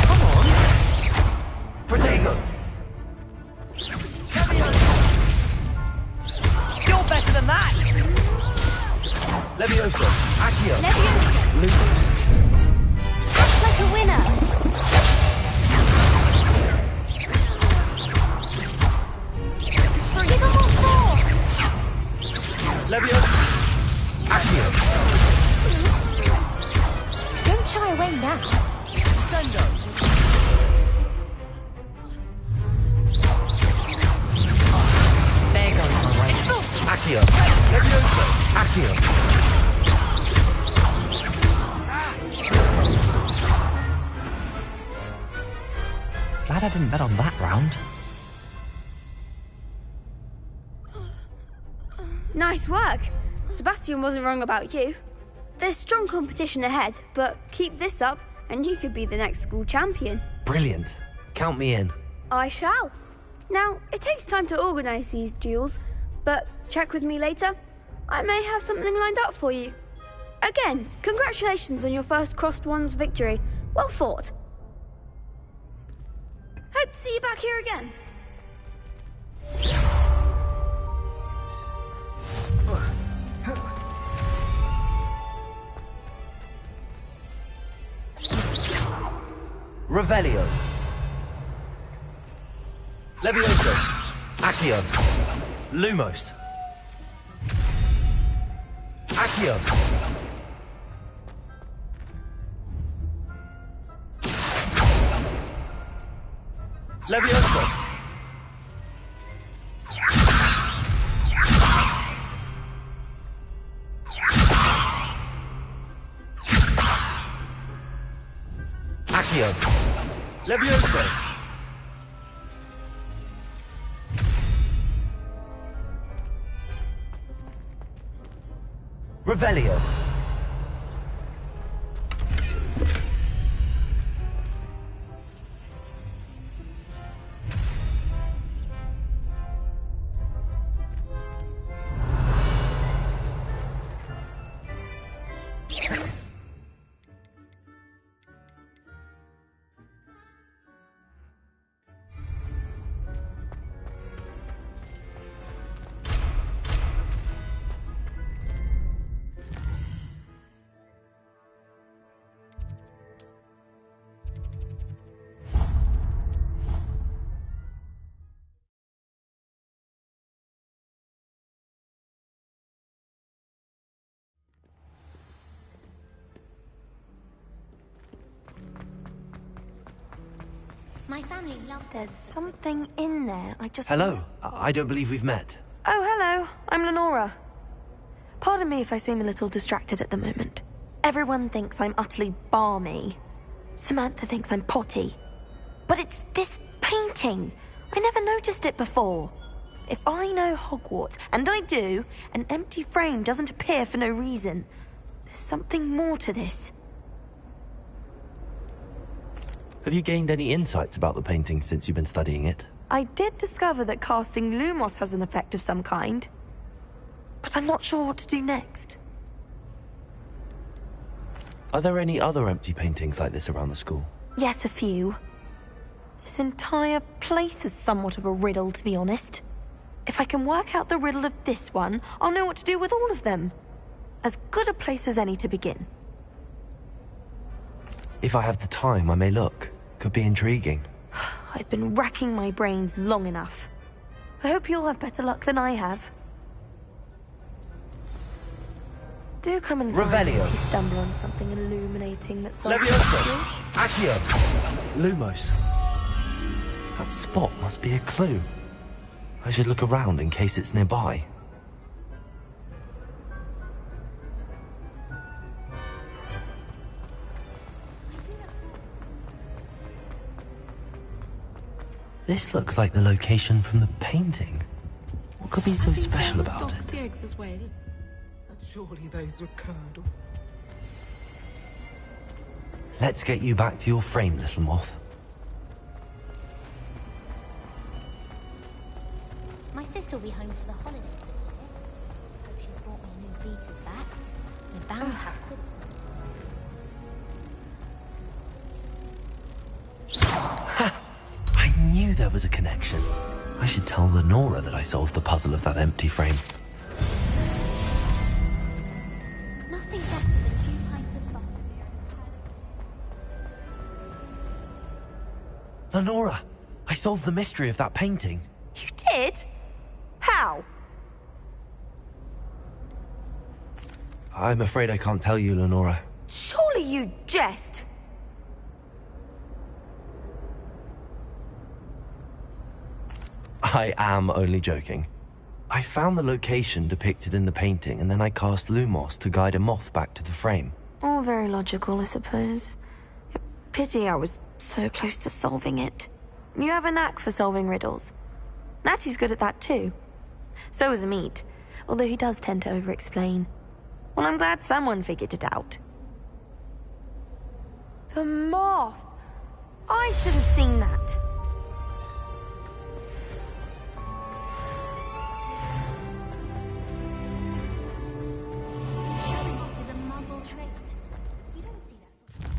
Come on. Protego. You're better than that! Leviosa. Accio. Leviosa! Lumos. That's like a winner! Give them all four! Leviosa. Accio. Don't shy away now. Sendo. There goes my way. Accio. Leviosa. Accio. Glad I didn't bet on that round. Nice work. Sebastian wasn't wrong about you. There's strong competition ahead, but keep this up and you could be the next school champion. Brilliant. Count me in. I shall. Now, it takes time to organise these duels, but check with me later. I may have something lined up for you. Again, congratulations on your first Crossed Wands victory. Well fought. Hope to see you back here again. Revelio. Leviosa. Accio. Lumos. Accio. Leviosa. Accio. Leviosa. Revelio. My family loves... There's something in there. I just... Hello. I don't believe we've met. Oh, hello. I'm Lenora. Pardon me if I seem a little distracted at the moment. Everyone thinks I'm utterly balmy. Samantha thinks I'm potty. But it's this painting. I never noticed it before. If I know Hogwarts, and I do, an empty frame doesn't appear for no reason. There's something more to this. Have you gained any insights about the painting since you've been studying it? I did discover that casting Lumos has an effect of some kind. But I'm not sure what to do next. Are there any other empty paintings like this around the school? Yes, a few. This entire place is somewhat of a riddle, to be honest. If I can work out the riddle of this one, I'll know what to do with all of them. As good a place as any to begin. If I have the time, I may look. Could be intriguing. I've been racking my brains long enough. I hope you'll have better luck than I have. Do come and find me if you stumble on something illuminating that's solves the mystery. Accio. Lumos. That spot must be a clue. I should look around in case it's nearby. This looks like the location from the painting. What could be so special about it? Eggs as well. Surely those were curdled. Let's get you back to your frame, little moth. My sister Crystal be home for the holidays this year. Hope she's brought me a new beater's back. We're bound to have I knew there was a connection. I should tell Lenora that I solved the puzzle of that empty frame. nothing better than 2 pints of butter. Lenora, I solved the mystery of that painting. You did? How? I'm afraid I can't tell you, Lenora. Surely you jest. I am only joking. I found the location depicted in the painting, and then I cast Lumos to guide a moth back to the frame. All very logical, I suppose. Pity I was so close to solving it. You have a knack for solving riddles. Natty's good at that too. So is Meat, although he does tend to over-explain. Well, I'm glad someone figured it out. The moth! I should have seen that. Showing off is a muggle trait. You don't see that sort of...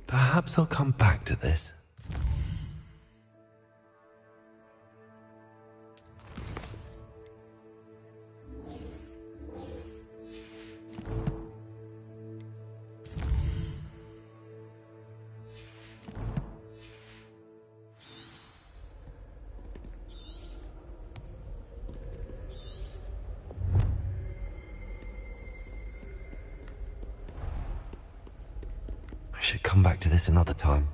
Perhaps I'll come back to this. I should come back to this another time.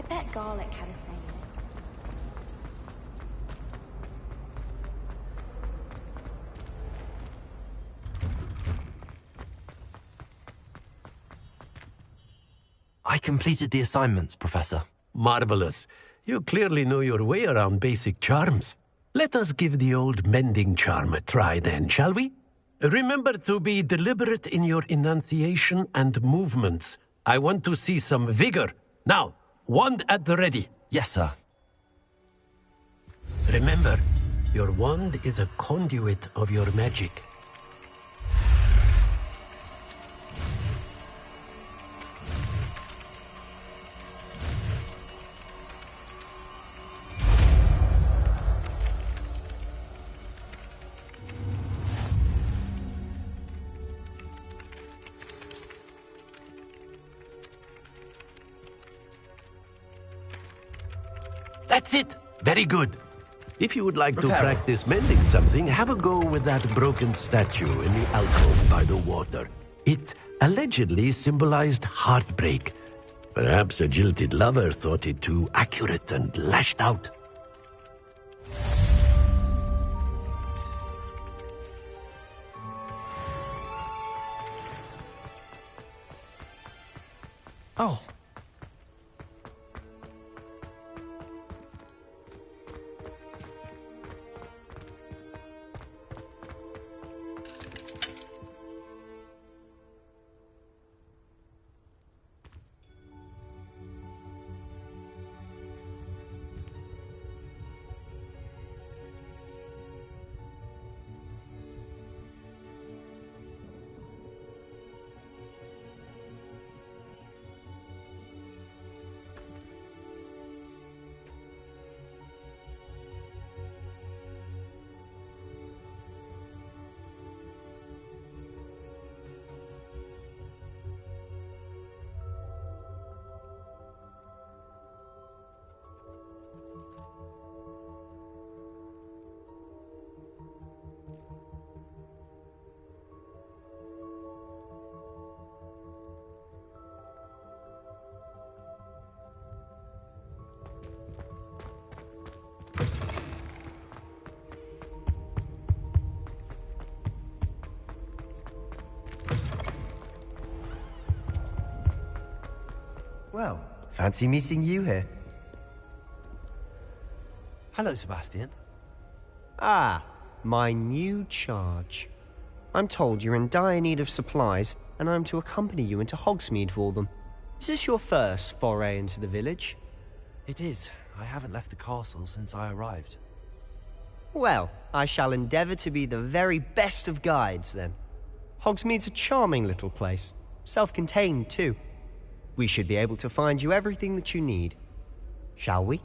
bet garlic had a say in it. I completed the assignments, Professor. Marvelous. You clearly know your way around basic charms. Let us give the old mending charm a try then, shall we? Remember to be deliberate in your enunciation and movements. I want to see some vigor. Now, wand at the ready. Yes, sir. Remember, your wand is a conduit of your magic. That's it. Very good. If you would like to practice mending something, have a go with that broken statue in the alcove by the water. It allegedly symbolized heartbreak. Perhaps a jilted lover thought it too accurate and lashed out. Oh. Well, fancy meeting you here. Hello, Sebastian. Ah, my new charge. I'm told you're in dire need of supplies, and I'm to accompany you into Hogsmeade for them. Is this your first foray into the village? It is. I haven't left the castle since I arrived. Well, I shall endeavour to be the very best of guides, then. Hogsmeade's a charming little place. Self-contained, too. We should be able to find you everything that you need. Shall we?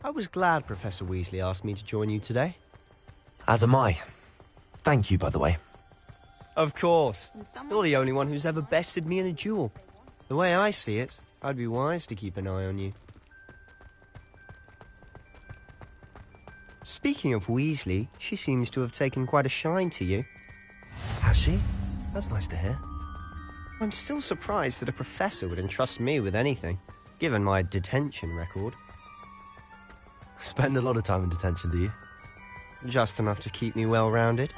I was glad Professor Weasley asked me to join you today. As am I. Thank you, by the way. Of course. You're the only one who's ever bested me in a duel. The way I see it, I'd be wise to keep an eye on you. Speaking of Weasley, she seems to have taken quite a shine to you. Has she? That's nice to hear. I'm still surprised that a professor would entrust me with anything, given my detention record. Spend a lot of time in detention, do you? Just enough to keep me well-rounded.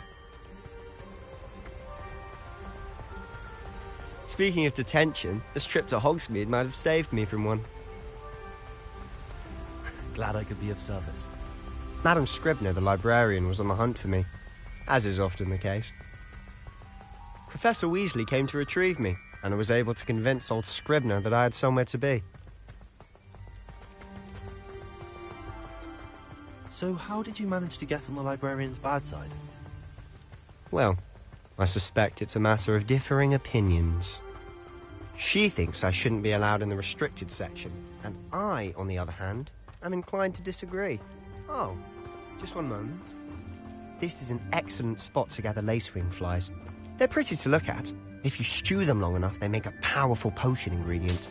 Speaking of detention, this trip to Hogsmeade might have saved me from one. Glad I could be of service. Madam Scribner, the librarian, was on the hunt for me, as is often the case. Professor Weasley came to retrieve me, and I was able to convince old Scribner that I had somewhere to be. So how did you manage to get on the librarian's bad side? Well, I suspect it's a matter of differing opinions. She thinks I shouldn't be allowed in the restricted section, and I, on the other hand, am inclined to disagree. Oh, just one moment. this is an excellent spot to gather lacewing flies. They're pretty to look at. If you stew them long enough, they make a powerful potion ingredient.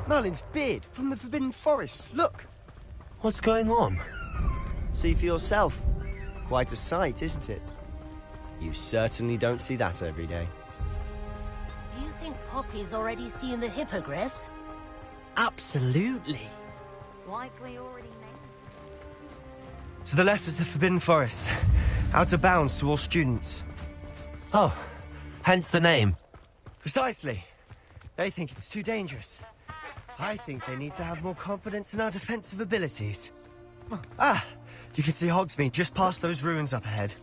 Merlin's beard from the Forbidden Forest. Look! What's going on? See for yourself. Quite a sight, isn't it? You certainly don't see that every day. Do you think Poppy's already seen the hippogriffs? Absolutely. Likely already made. To the left is the Forbidden Forest. Out of bounds to all students. Oh, hence the name. Precisely. They think it's too dangerous. I think they need to have more confidence in our defensive abilities. Ah, you can see Hogsmeade just past those ruins up ahead.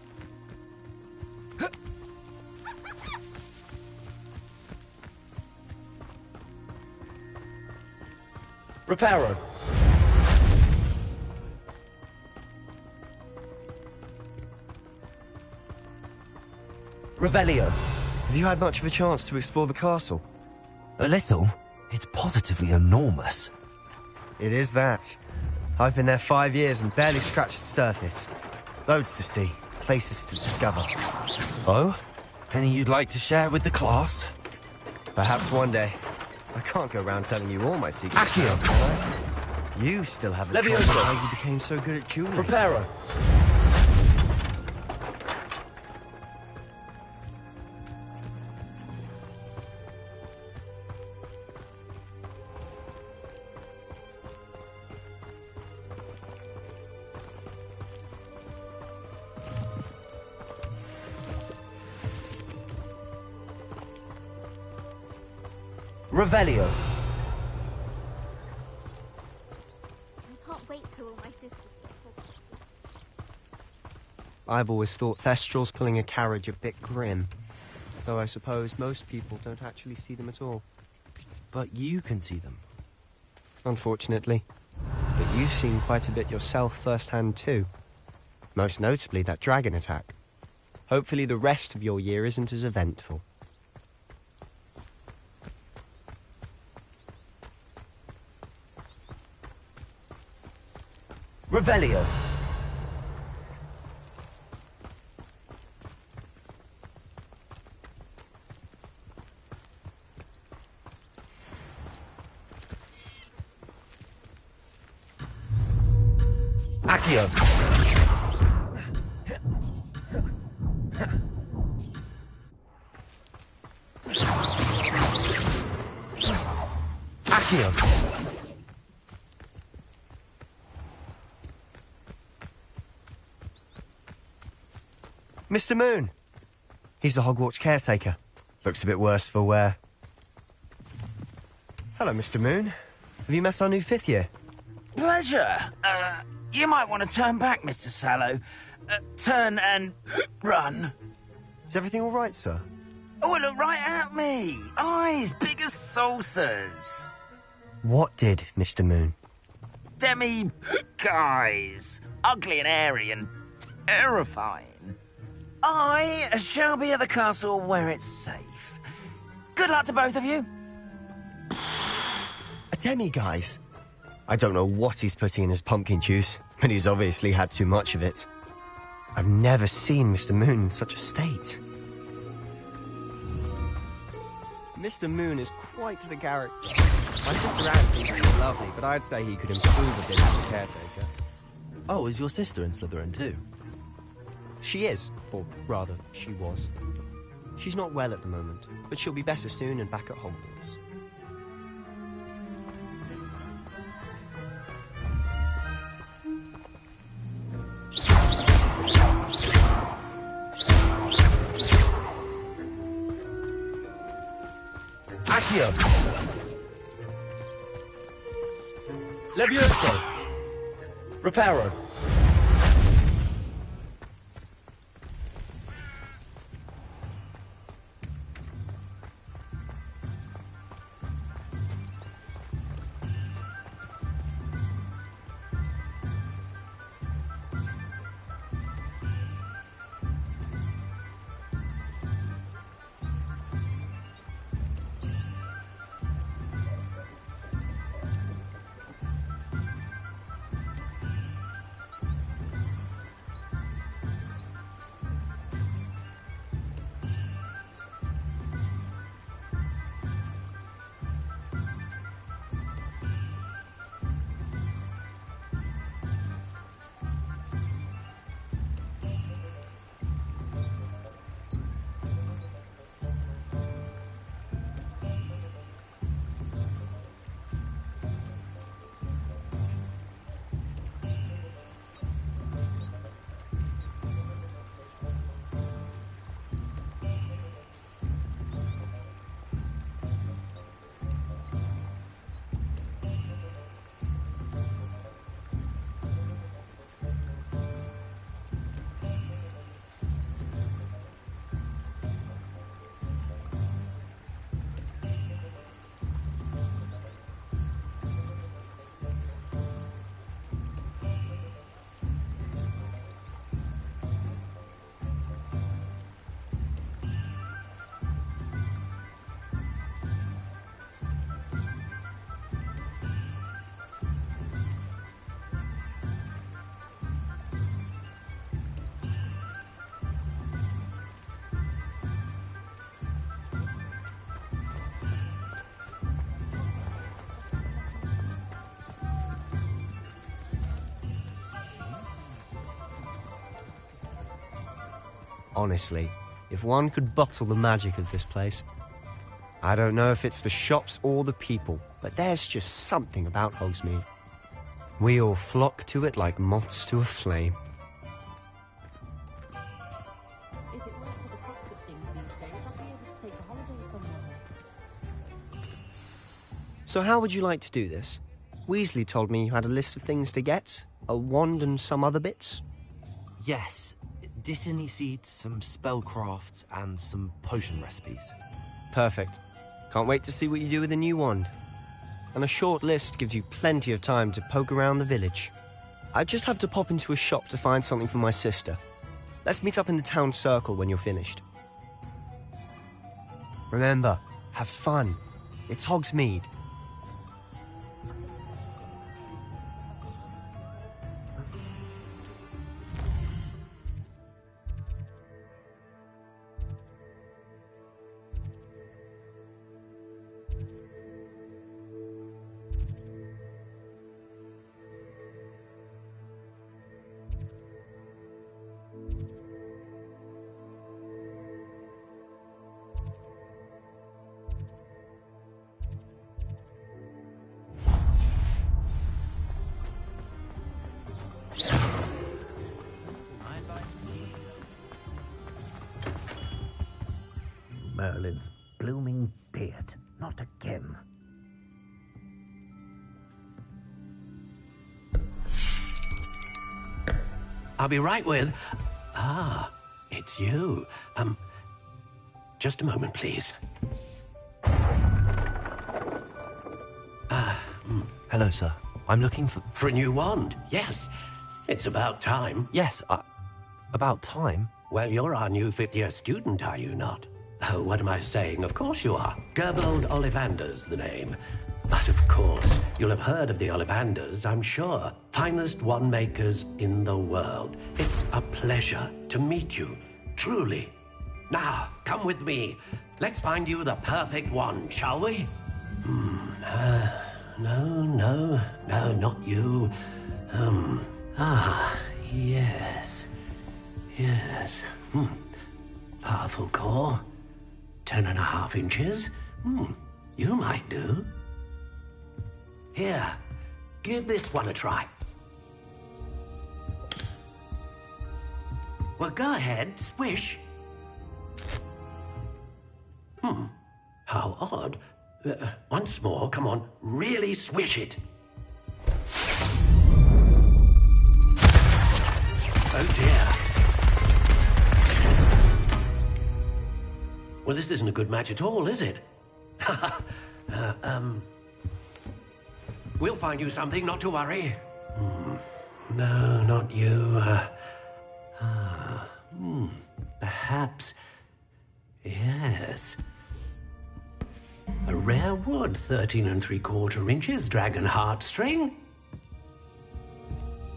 Reparo. Revelio. Have you had much of a chance to explore the castle? A little. It's positively enormous. It is that. I've been there 5 years and barely scratched the surface. Loads to see, places to discover. Oh? Any you'd like to share with the class? Perhaps one day. I can't go around telling you all my secrets. Accio. Can I? You still haven't told me how you became so good at jewelry. Reparo. Revelio. I can't wait till all my sisters get Hogwarts. I've always thought Thestral's pulling a carriage a bit grim. Though I suppose most people don't actually see them at all. But you can see them. Unfortunately. But you've seen quite a bit yourself firsthand too. Most notably that dragon attack. Hopefully the rest of your year isn't as eventful. Revelio. Accio. Accio. Mr. Moon. He's the Hogwarts caretaker. Looks a bit worse for wear. Hello, Mr. Moon. Have you met our new 5th year? Pleasure. You might want to turn back, Mr. Sallow. Turn and run. Is everything all right, sir? Oh, look right at me. Eyes big as saucers. What did, Mr. Moon? Guys. Ugly and airy and terrifying. I shall be at the castle where it's safe. Good luck to both of you. A demi-guise? I don't know what he's putting in his pumpkin juice, but he's obviously had too much of it. I've never seen Mr. Moon in such a state. Mr. Moon is quite the character. My sister Anne thinks he's lovely, but I'd say he could improve a bit as a caretaker. Oh, is your sister in Slytherin too? She is, or rather, she was. She's not well at the moment, but she'll be better soon and back at Hogwarts. Accio. Levioso. Reparo. Honestly, if one could bottle the magic of this place. I don't know if it's the shops or the people, but there's just something about Hogsmeade. We all flock to it like moths to a flame. So how would you like to do this? Weasley told me you had a list of things to get, a wand and some other bits. Yes. Didn't he seed some spellcrafts and some potion recipes? Perfect. Can't wait to see what you do with the new wand. And a short list gives you plenty of time to poke around the village. I just have to pop into a shop to find something for my sister. Let's meet up in the town circle when you're finished. Remember, have fun. It's Hogsmeade. Merlin's blooming beard. Not again. I'll be right with... Ah, it's you. Just a moment, please. Hello, sir. I'm looking for... For a new wand, yes. It's about time. Yes, about time? Well, you're our new fifth-year student, are you not? Oh, what am I saying? Of course you are. Gerbold Ollivander's the name. But of course, you'll have heard of the Ollivanders, I'm sure. Finest wand makers in the world. It's a pleasure to meet you, truly. Now, come with me. Let's find you the perfect wand, shall we? No, not you. Yes. Powerful core. 10.5 inches. You might do. Here, give this one a try. Well, go ahead, swish. How odd. Once more, come on, really swish it. Oh dear. Well, this isn't a good match at all, is it? We'll find you something, not to worry. No, not you. Perhaps. Yes. A rare wood, 13 3/4 inches, dragon heartstring.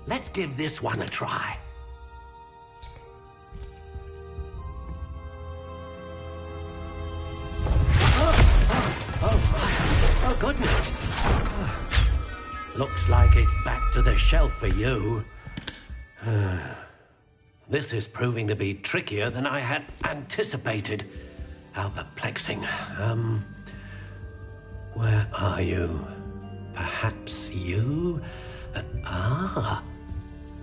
Let's give this one a try. Oh, goodness. Looks like it's back to the shelf for you. This is proving to be trickier than I had anticipated. How perplexing. Where are you? Perhaps you?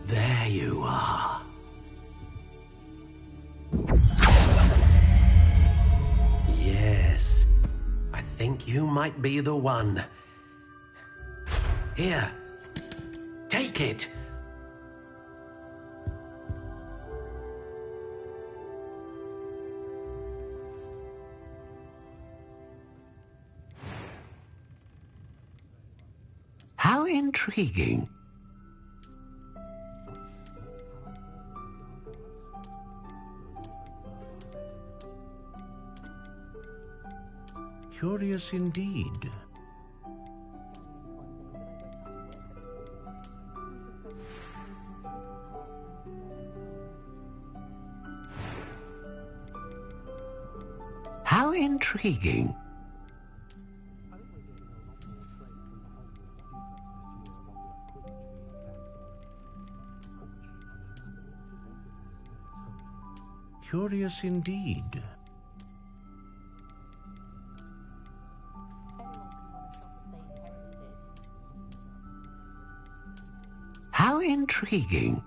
There you are. Yes, I think you might be the one. Here, take it. How intriguing. Curious indeed. How intriguing. Curious indeed. How intriguing.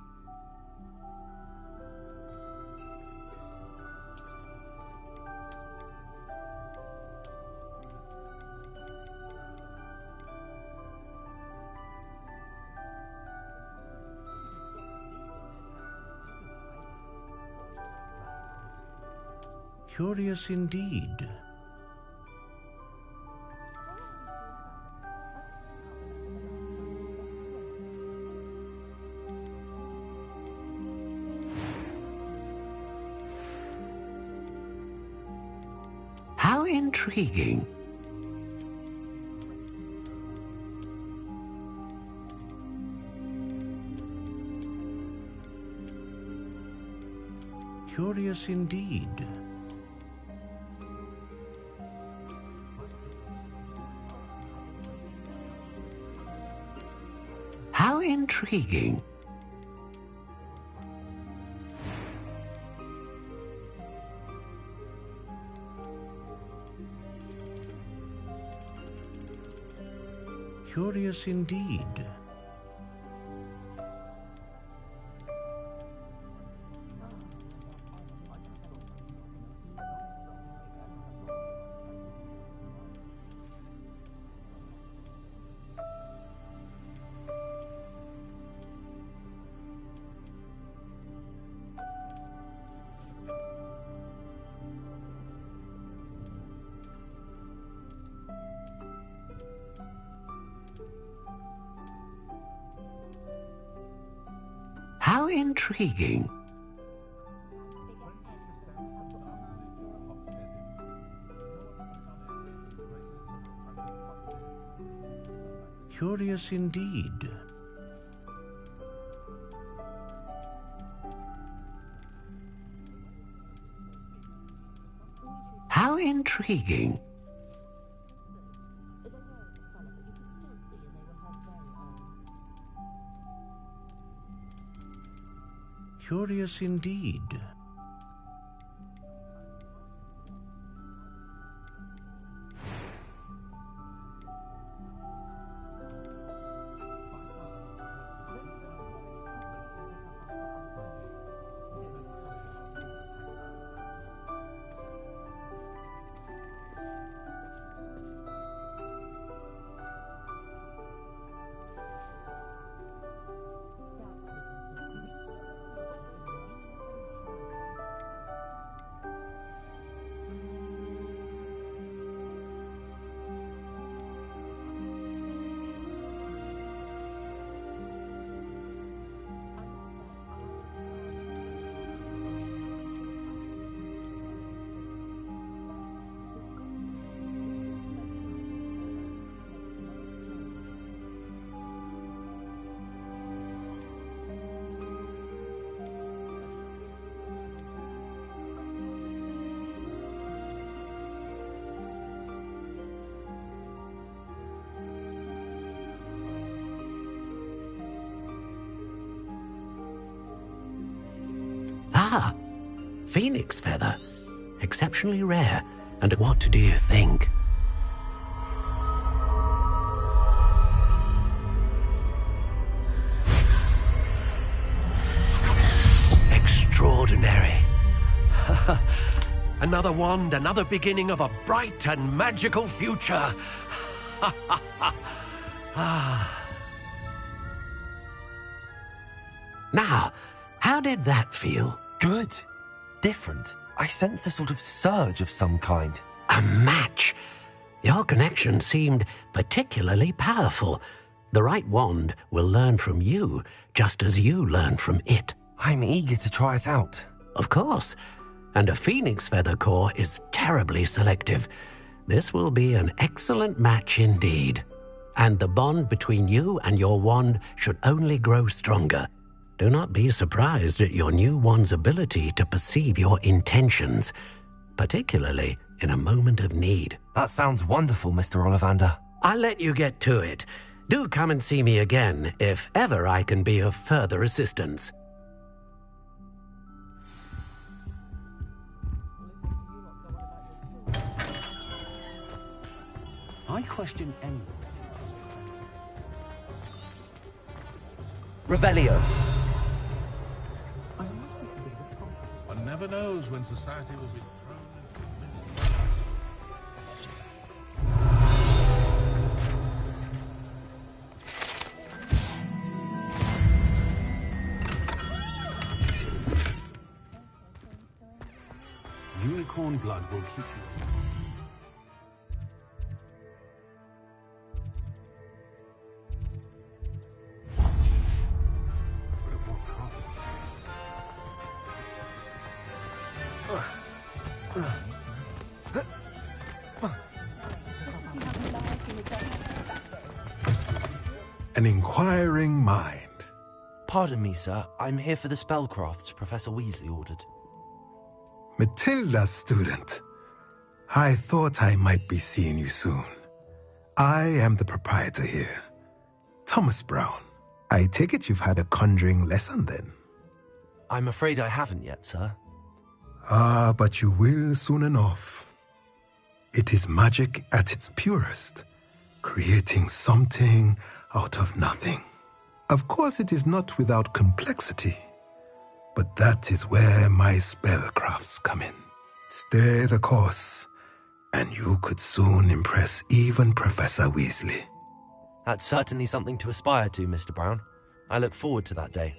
Curious indeed. How intriguing. Curious indeed. How intriguing. Curious indeed. How intriguing. Curious indeed. How intriguing. Curious indeed. Ah, phoenix feather. Exceptionally rare. And what do you think? Extraordinary. Another wand, another beginning of a bright and magical future. Now, how did that feel? Good. Different. I sensed a sort of surge of some kind. A match. Your connection seemed particularly powerful. The right wand will learn from you, just as you learn from it. I'm eager to try it out. Of course. And a phoenix feather core is terribly selective. This will be an excellent match indeed. And the bond between you and your wand should only grow stronger. Do not be surprised at your new wand's ability to perceive your intentions, particularly in a moment of need. That sounds wonderful, Mr. Ollivander. I'll let you get to it. Do come and see me again if ever I can be of further assistance. Why question anyone? Revelio. One never knows when society will be thrown into the midst of... Unicorn blood will keep you. An inquiring mind. Pardon me, sir. I'm here for the spellcrafts Professor Weasley ordered. Matilda's student. I thought I might be seeing you soon. I am the proprietor here, Thomas Brown. I take it you've had a conjuring lesson then? I'm afraid I haven't yet, sir. Ah, but you will soon enough. It is magic at its purest, creating something out of nothing. Of course, it is not without complexity, but that is where my spellcrafts come in. Stay the course, and you could soon impress even Professor Weasley. That's certainly something to aspire to, Mr. Brown. I look forward to that day.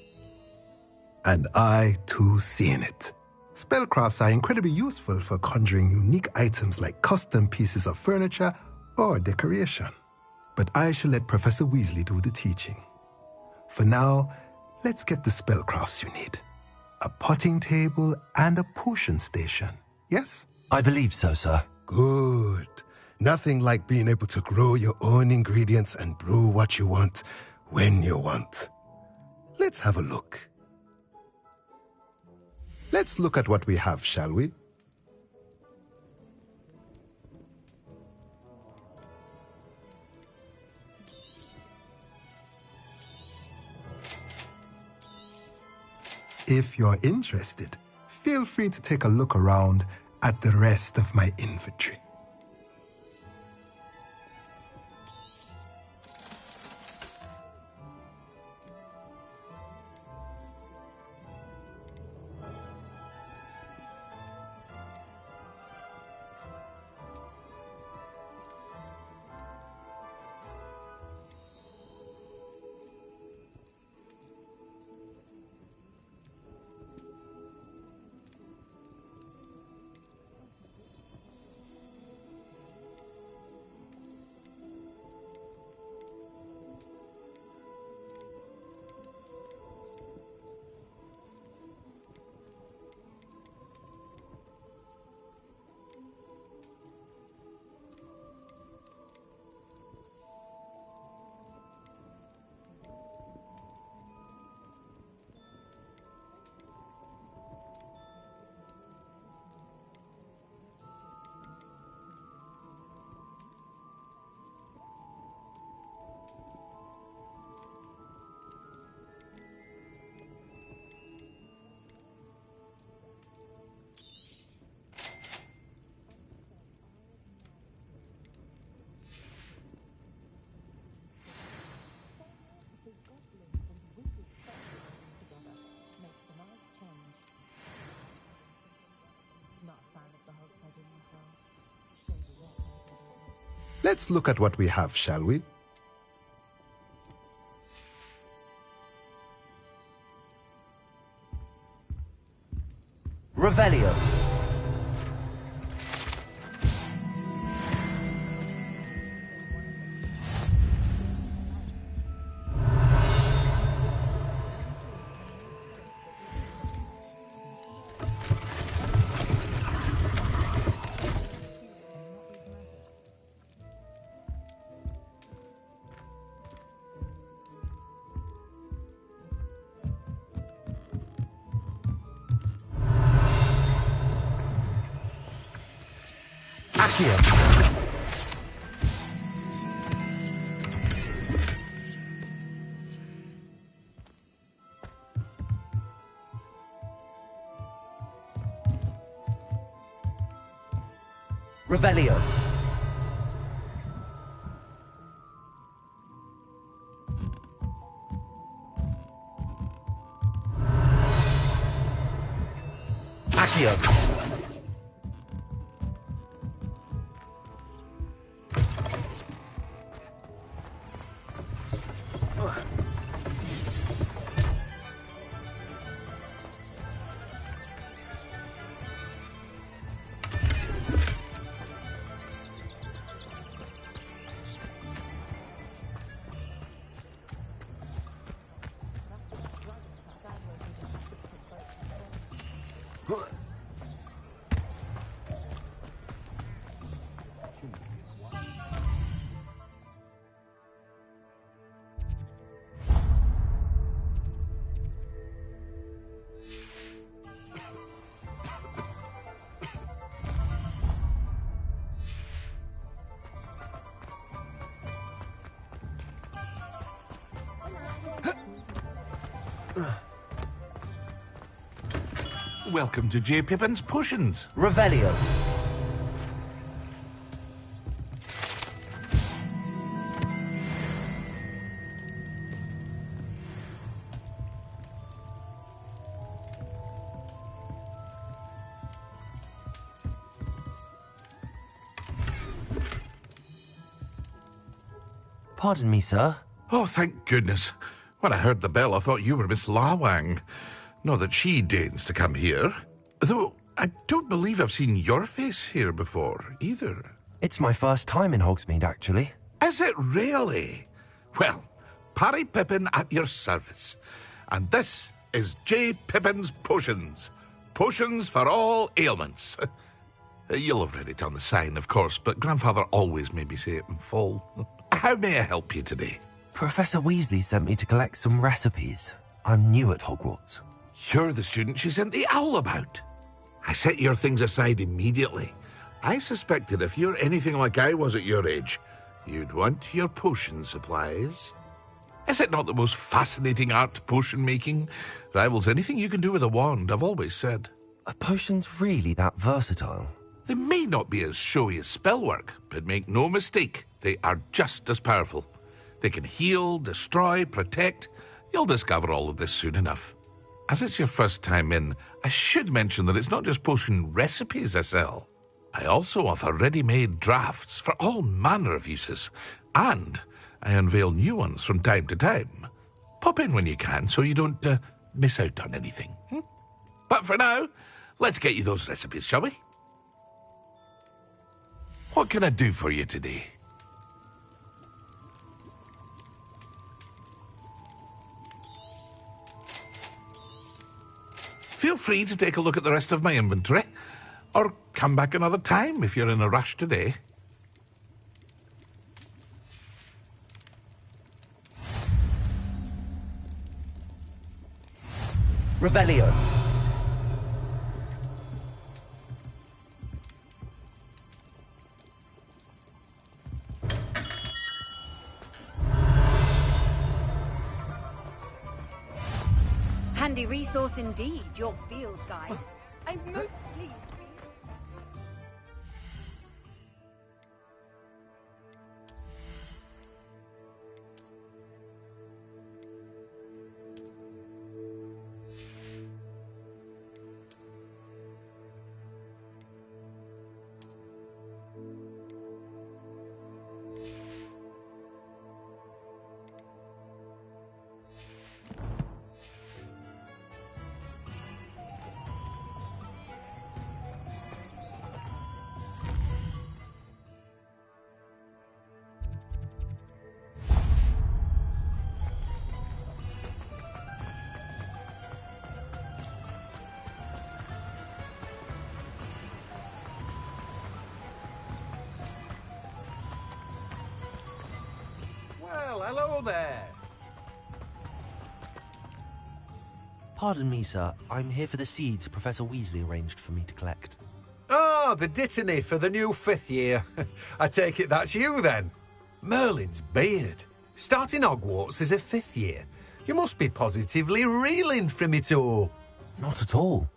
And I, too, seeing it. Spellcrafts are incredibly useful for conjuring unique items like custom pieces of furniture or decoration. But I shall let Professor Weasley do the teaching. For now, let's get the spellcrafts you need. A potting table and a potion station, yes? I believe so, sir. Good. Nothing like being able to grow your own ingredients and brew what you want when you want. Let's have a look. Let's look at what we have, shall we? If you're interested, feel free to take a look around at the rest of my inventory. Let's look at what we have, shall we? Revelio. Revelio. Wingardium. Welcome to J. Pippin's Potions. Revelio. Pardon me, sir. Oh, thank goodness. When I heard the bell, I thought you were Miss Lawang. Not that she deigns to come here. Though I don't believe I've seen your face here before, either. It's my first time in Hogsmeade, actually. Is it really? Well, Parry Pippin at your service. And this is J. Pippin's Potions. Potions for all ailments. You'll have read it on the sign, of course, but Grandfather always made me say it in full. How may I help you today? Professor Weasley sent me to collect some recipes. I'm new at Hogwarts. You're the student she sent the owl about. I set your things aside immediately. I suspected if you're anything like I was at your age, you'd want your potion supplies. Is it not the most fascinating art, potion making? Rivals anything you can do with a wand, I've always said. Are potions really that versatile? They may not be as showy as spellwork, but make no mistake, they are just as powerful. They can heal, destroy, protect. You'll discover all of this soon enough. As it's your first time in, I should mention that it's not just potion recipes I sell. I also offer ready-made drafts for all manner of uses, and I unveil new ones from time to time. Pop in when you can so you don't miss out on anything. But for now, let's get you those recipes, shall we? What can I do for you today? Feel free to take a look at the rest of my inventory, or come back another time if you're in a rush today. Revelio. Handy resource indeed, your field guide. I'm most pleased. Well, hello there. Pardon me, sir. I'm here for the seeds Professor Weasley arranged for me to collect. Oh, the dittany for the new 5th year. I take it that's you, then. Merlin's beard. Starting Hogwarts as a 5th year. You must be positively reeling from it all. Not at all.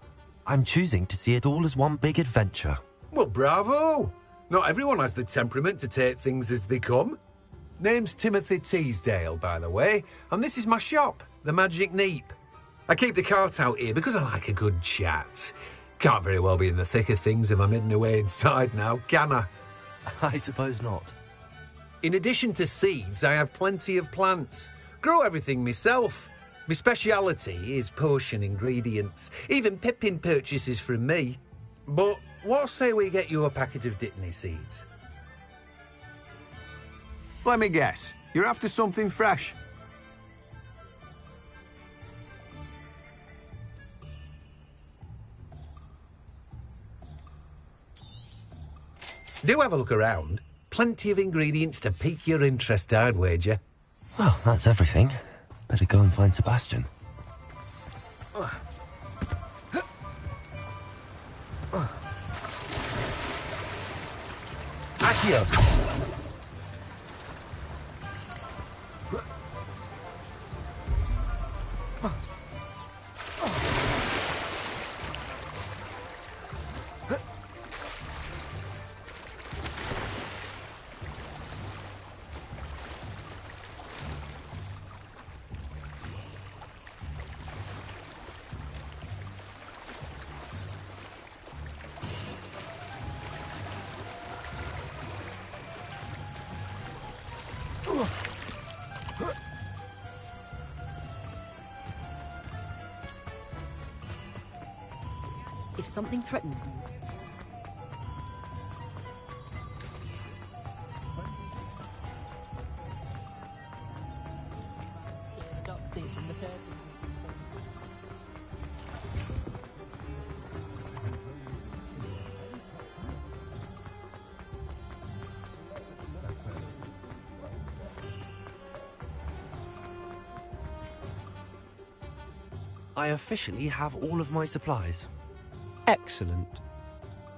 I'm choosing to see it all as one big adventure. Well, bravo. Not everyone has the temperament to take things as they come. Name's Timothy Teasdale, by the way, and this is my shop, the Magic Neep. I keep the cart out here because I like a good chat. Can't very well be in the thick of things if I'm hidden away inside now, can I? I suppose not. In addition to seeds, I have plenty of plants. Grow everything myself. My speciality is potion ingredients. Even Pippin purchases from me. But what say we get you a packet of Dittany seeds? Let me guess. You're after something fresh. Do have a look around. Plenty of ingredients to pique your interest, I'd wager. Well, that's everything. Better go and find Sebastian. Accio! If something threatened me... I officially have all of my supplies. Excellent.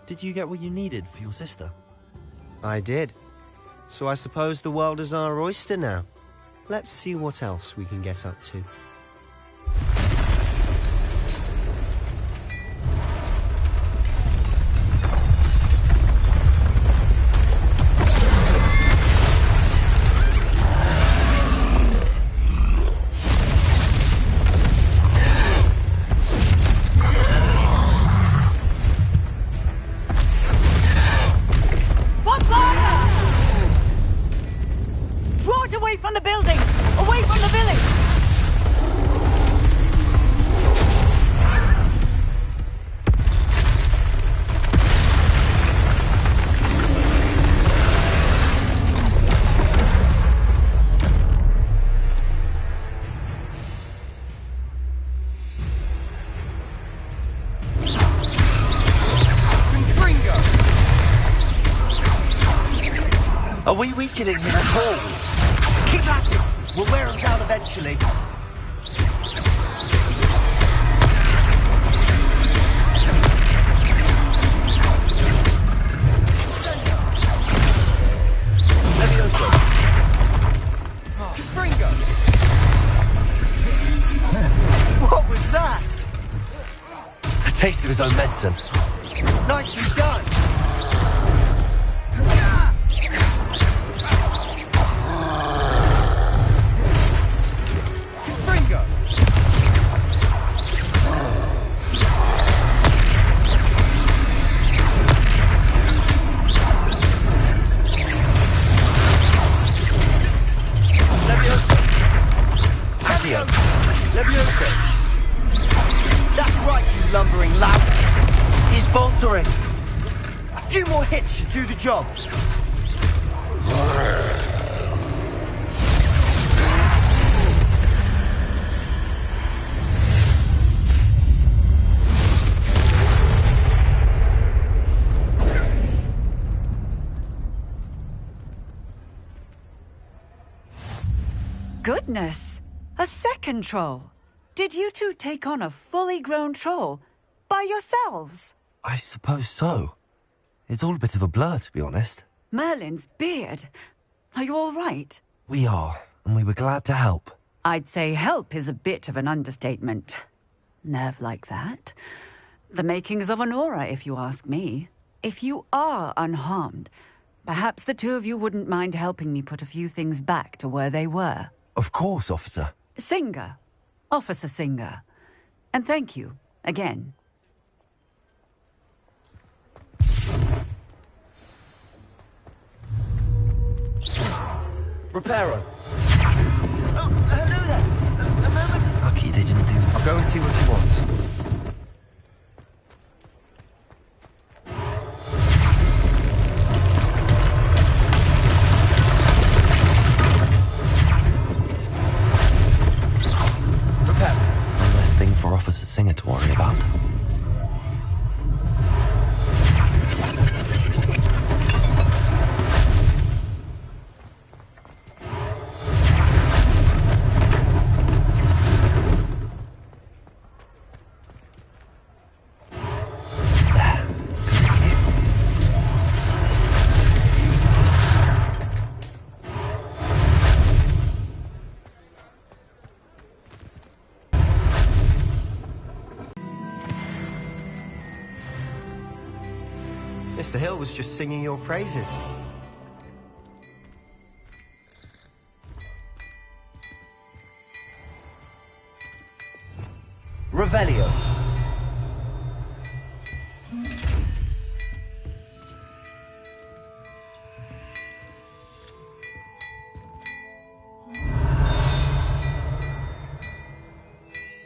Did you get what you needed for your sister? I did. So I suppose the world is our oyster now. Let's see what else we can get up to. Are we weakening him at all? Keep at it! We'll wear him down eventually. Levioso! Springo! What was that? A taste of his own medicine. Nicely done! Levioso! That's right, you lumbering lout! He's faltering! A few more hits should do the job! Goodness! A second troll! Did you two take on a fully grown troll? By yourselves? I suppose so. It's all a bit of a blur, to be honest. Merlin's beard. Are you all right? We are, and we were glad to help. I'd say help is a bit of an understatement. Nerve like that. The makings of an aura, if you ask me. If you are unharmed, perhaps the two of you wouldn't mind helping me put a few things back to where they were. Of course, officer. Singer. Officer Singer. And thank you, again. Reparo. Oh, hello there. A moment. Lucky they didn't do much. I'll go and see what he wants. One less thing for Officer Singer to worry about. Mr. Hill was just singing your praises. Revelio.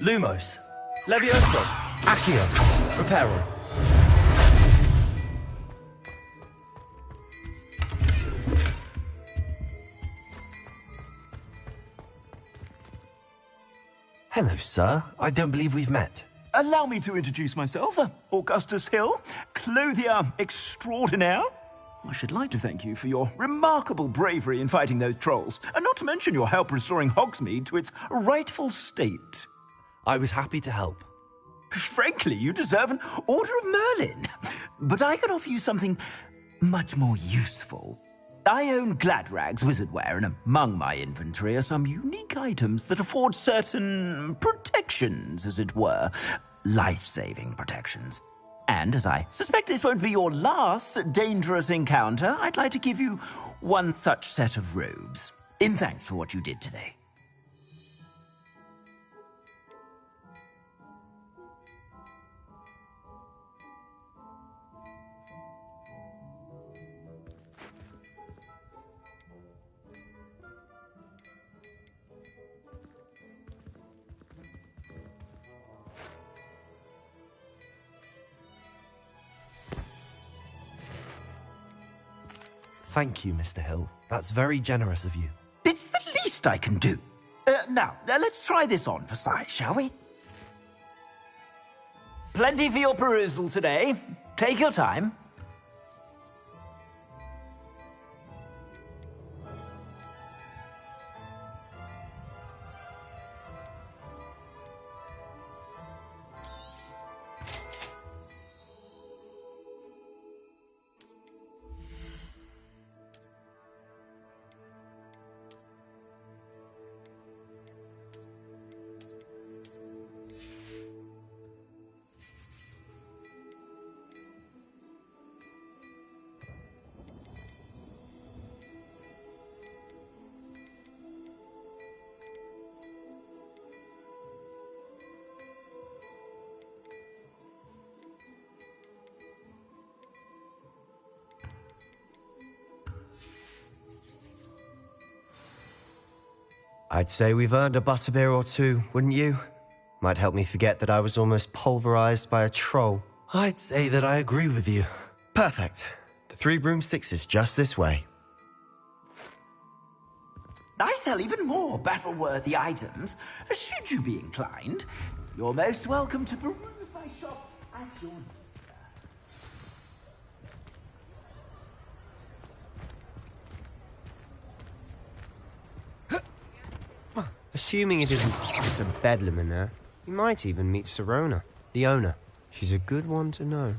Lumos. Levioso. Accio. Reparo. Hello, sir. I don't believe we've met. Allow me to introduce myself, Augustus Hill, clothier extraordinaire. I should like to thank you for your remarkable bravery in fighting those trolls, and not to mention your help restoring Hogsmeade to its rightful state. I was happy to help. Frankly, you deserve an Order of Merlin. But I can offer you something much more useful. I own Gladrag's wizardware, and among my inventory are some unique items that afford certain protections, as it were. Life-saving protections. And as I suspect this won't be your last dangerous encounter, I'd like to give you one such set of robes, in thanks for what you did today. Thank you, Mr. Hill. That's very generous of you. It's the least I can do. Now, let's try this on for size, shall we? Plenty for your perusal today. Take your time. I'd say we've earned a butterbeer or two, wouldn't you? Might help me forget that I was almost pulverized by a troll. I'd say that I agree with you. Perfect. The 3 broomsticks is just this way. I sell even more battle-worthy items. Should you be inclined, you're most welcome to peruse my shop at your leisure. Assuming it isn't it's a bedlam in there, you might even meet Sirona, the owner. She's a good one to know.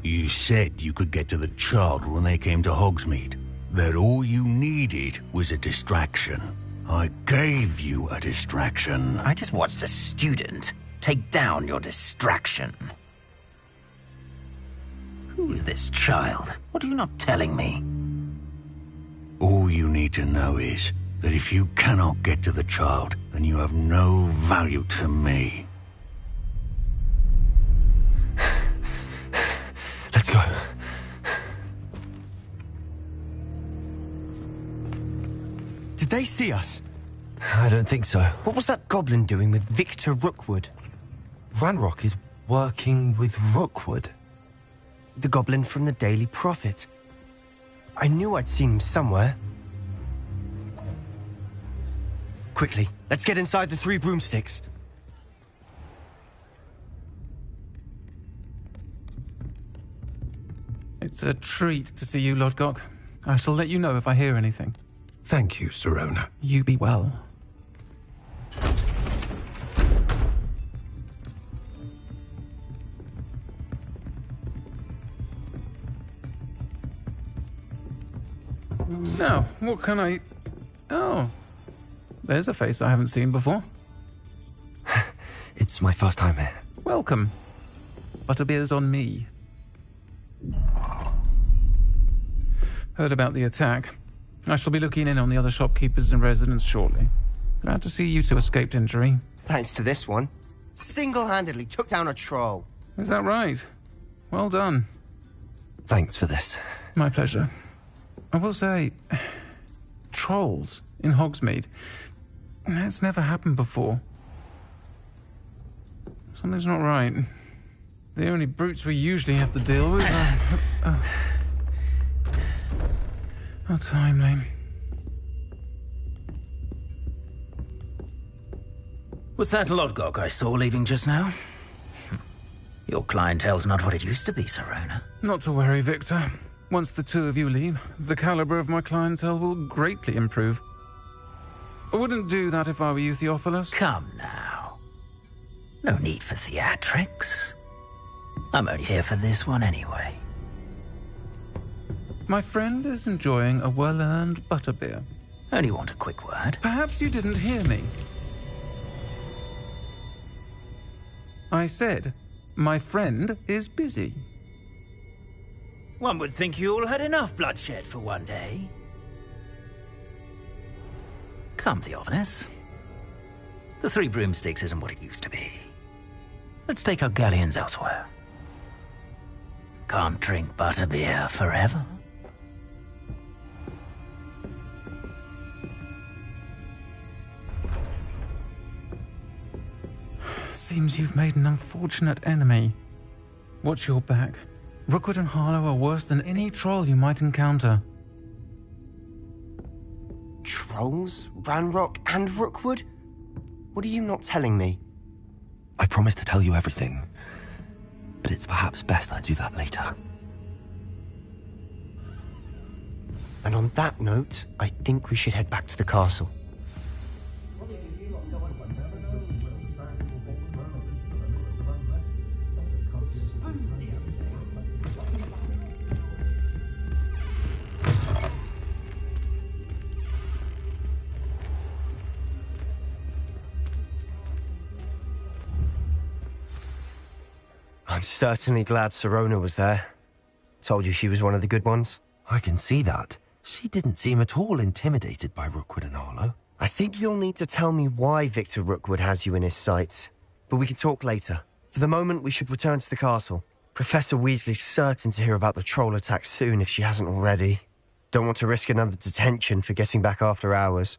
You said you could get to the child when they came to Hogsmeade. That all you needed was a distraction. I gave you a distraction. I just watched a student take down your distraction. Who is this child? What are you not telling me? All you need to know is that if you cannot get to the child, then you have no value to me. Let's go. Did they see us? I don't think so. What was that goblin doing with Victor Rookwood? Ranrock is working with Rookwood. The goblin from the Daily Prophet. I knew I'd seen him somewhere. Quickly, let's get inside the 3 broomsticks. It's a treat to see you, Lodgok. I shall let you know if I hear anything. Thank you, Sirona. You be well. Now, what can I... Oh, there's a face I haven't seen before. It's my first time here. Welcome. Butterbeer's on me. Heard about the attack. I shall be looking in on the other shopkeepers and residents shortly. Glad to see you two escaped injury. Thanks to this one. Single-handedly took down a troll. Is that right? Well done. Thanks for this. My pleasure. I will say, trolls in Hogsmeade. That's never happened before. Something's not right. The only brutes we usually have to deal with are... How timely. Was that Lodgok I saw leaving just now? Your clientele's not what it used to be, Sirona. Not to worry, Victor. Once the 2 of you leave, the caliber of my clientele will greatly improve. I wouldn't do that if I were you, Theophilus. Come now. No need for theatrics. I'm only here for this one anyway. My friend is enjoying a well-earned butterbeer. Only want a quick word. Perhaps you didn't hear me. I said, my friend is busy. One would think you all had enough bloodshed for one day. Come, Theophilus. The 3 broomsticks isn't what it used to be. Let's take our galleons elsewhere. Can't drink butterbeer forever. Seems you've made an unfortunate enemy. Watch your back. Rookwood and Harlow are worse than any troll you might encounter. Trolls? Ranrock and Rookwood? What are you not telling me? I promise to tell you everything, but it's perhaps best I do that later. And on that note, I think we should head back to the castle. I'm certainly glad Sirona was there. Told you she was one of the good ones. I can see that. She didn't seem at all intimidated by Rookwood and Harlow. I think you'll need to tell me why Victor Rookwood has you in his sights. But we can talk later. For the moment, we should return to the castle. Professor Weasley's certain to hear about the troll attack soon if she hasn't already. Don't want to risk another detention for getting back after hours.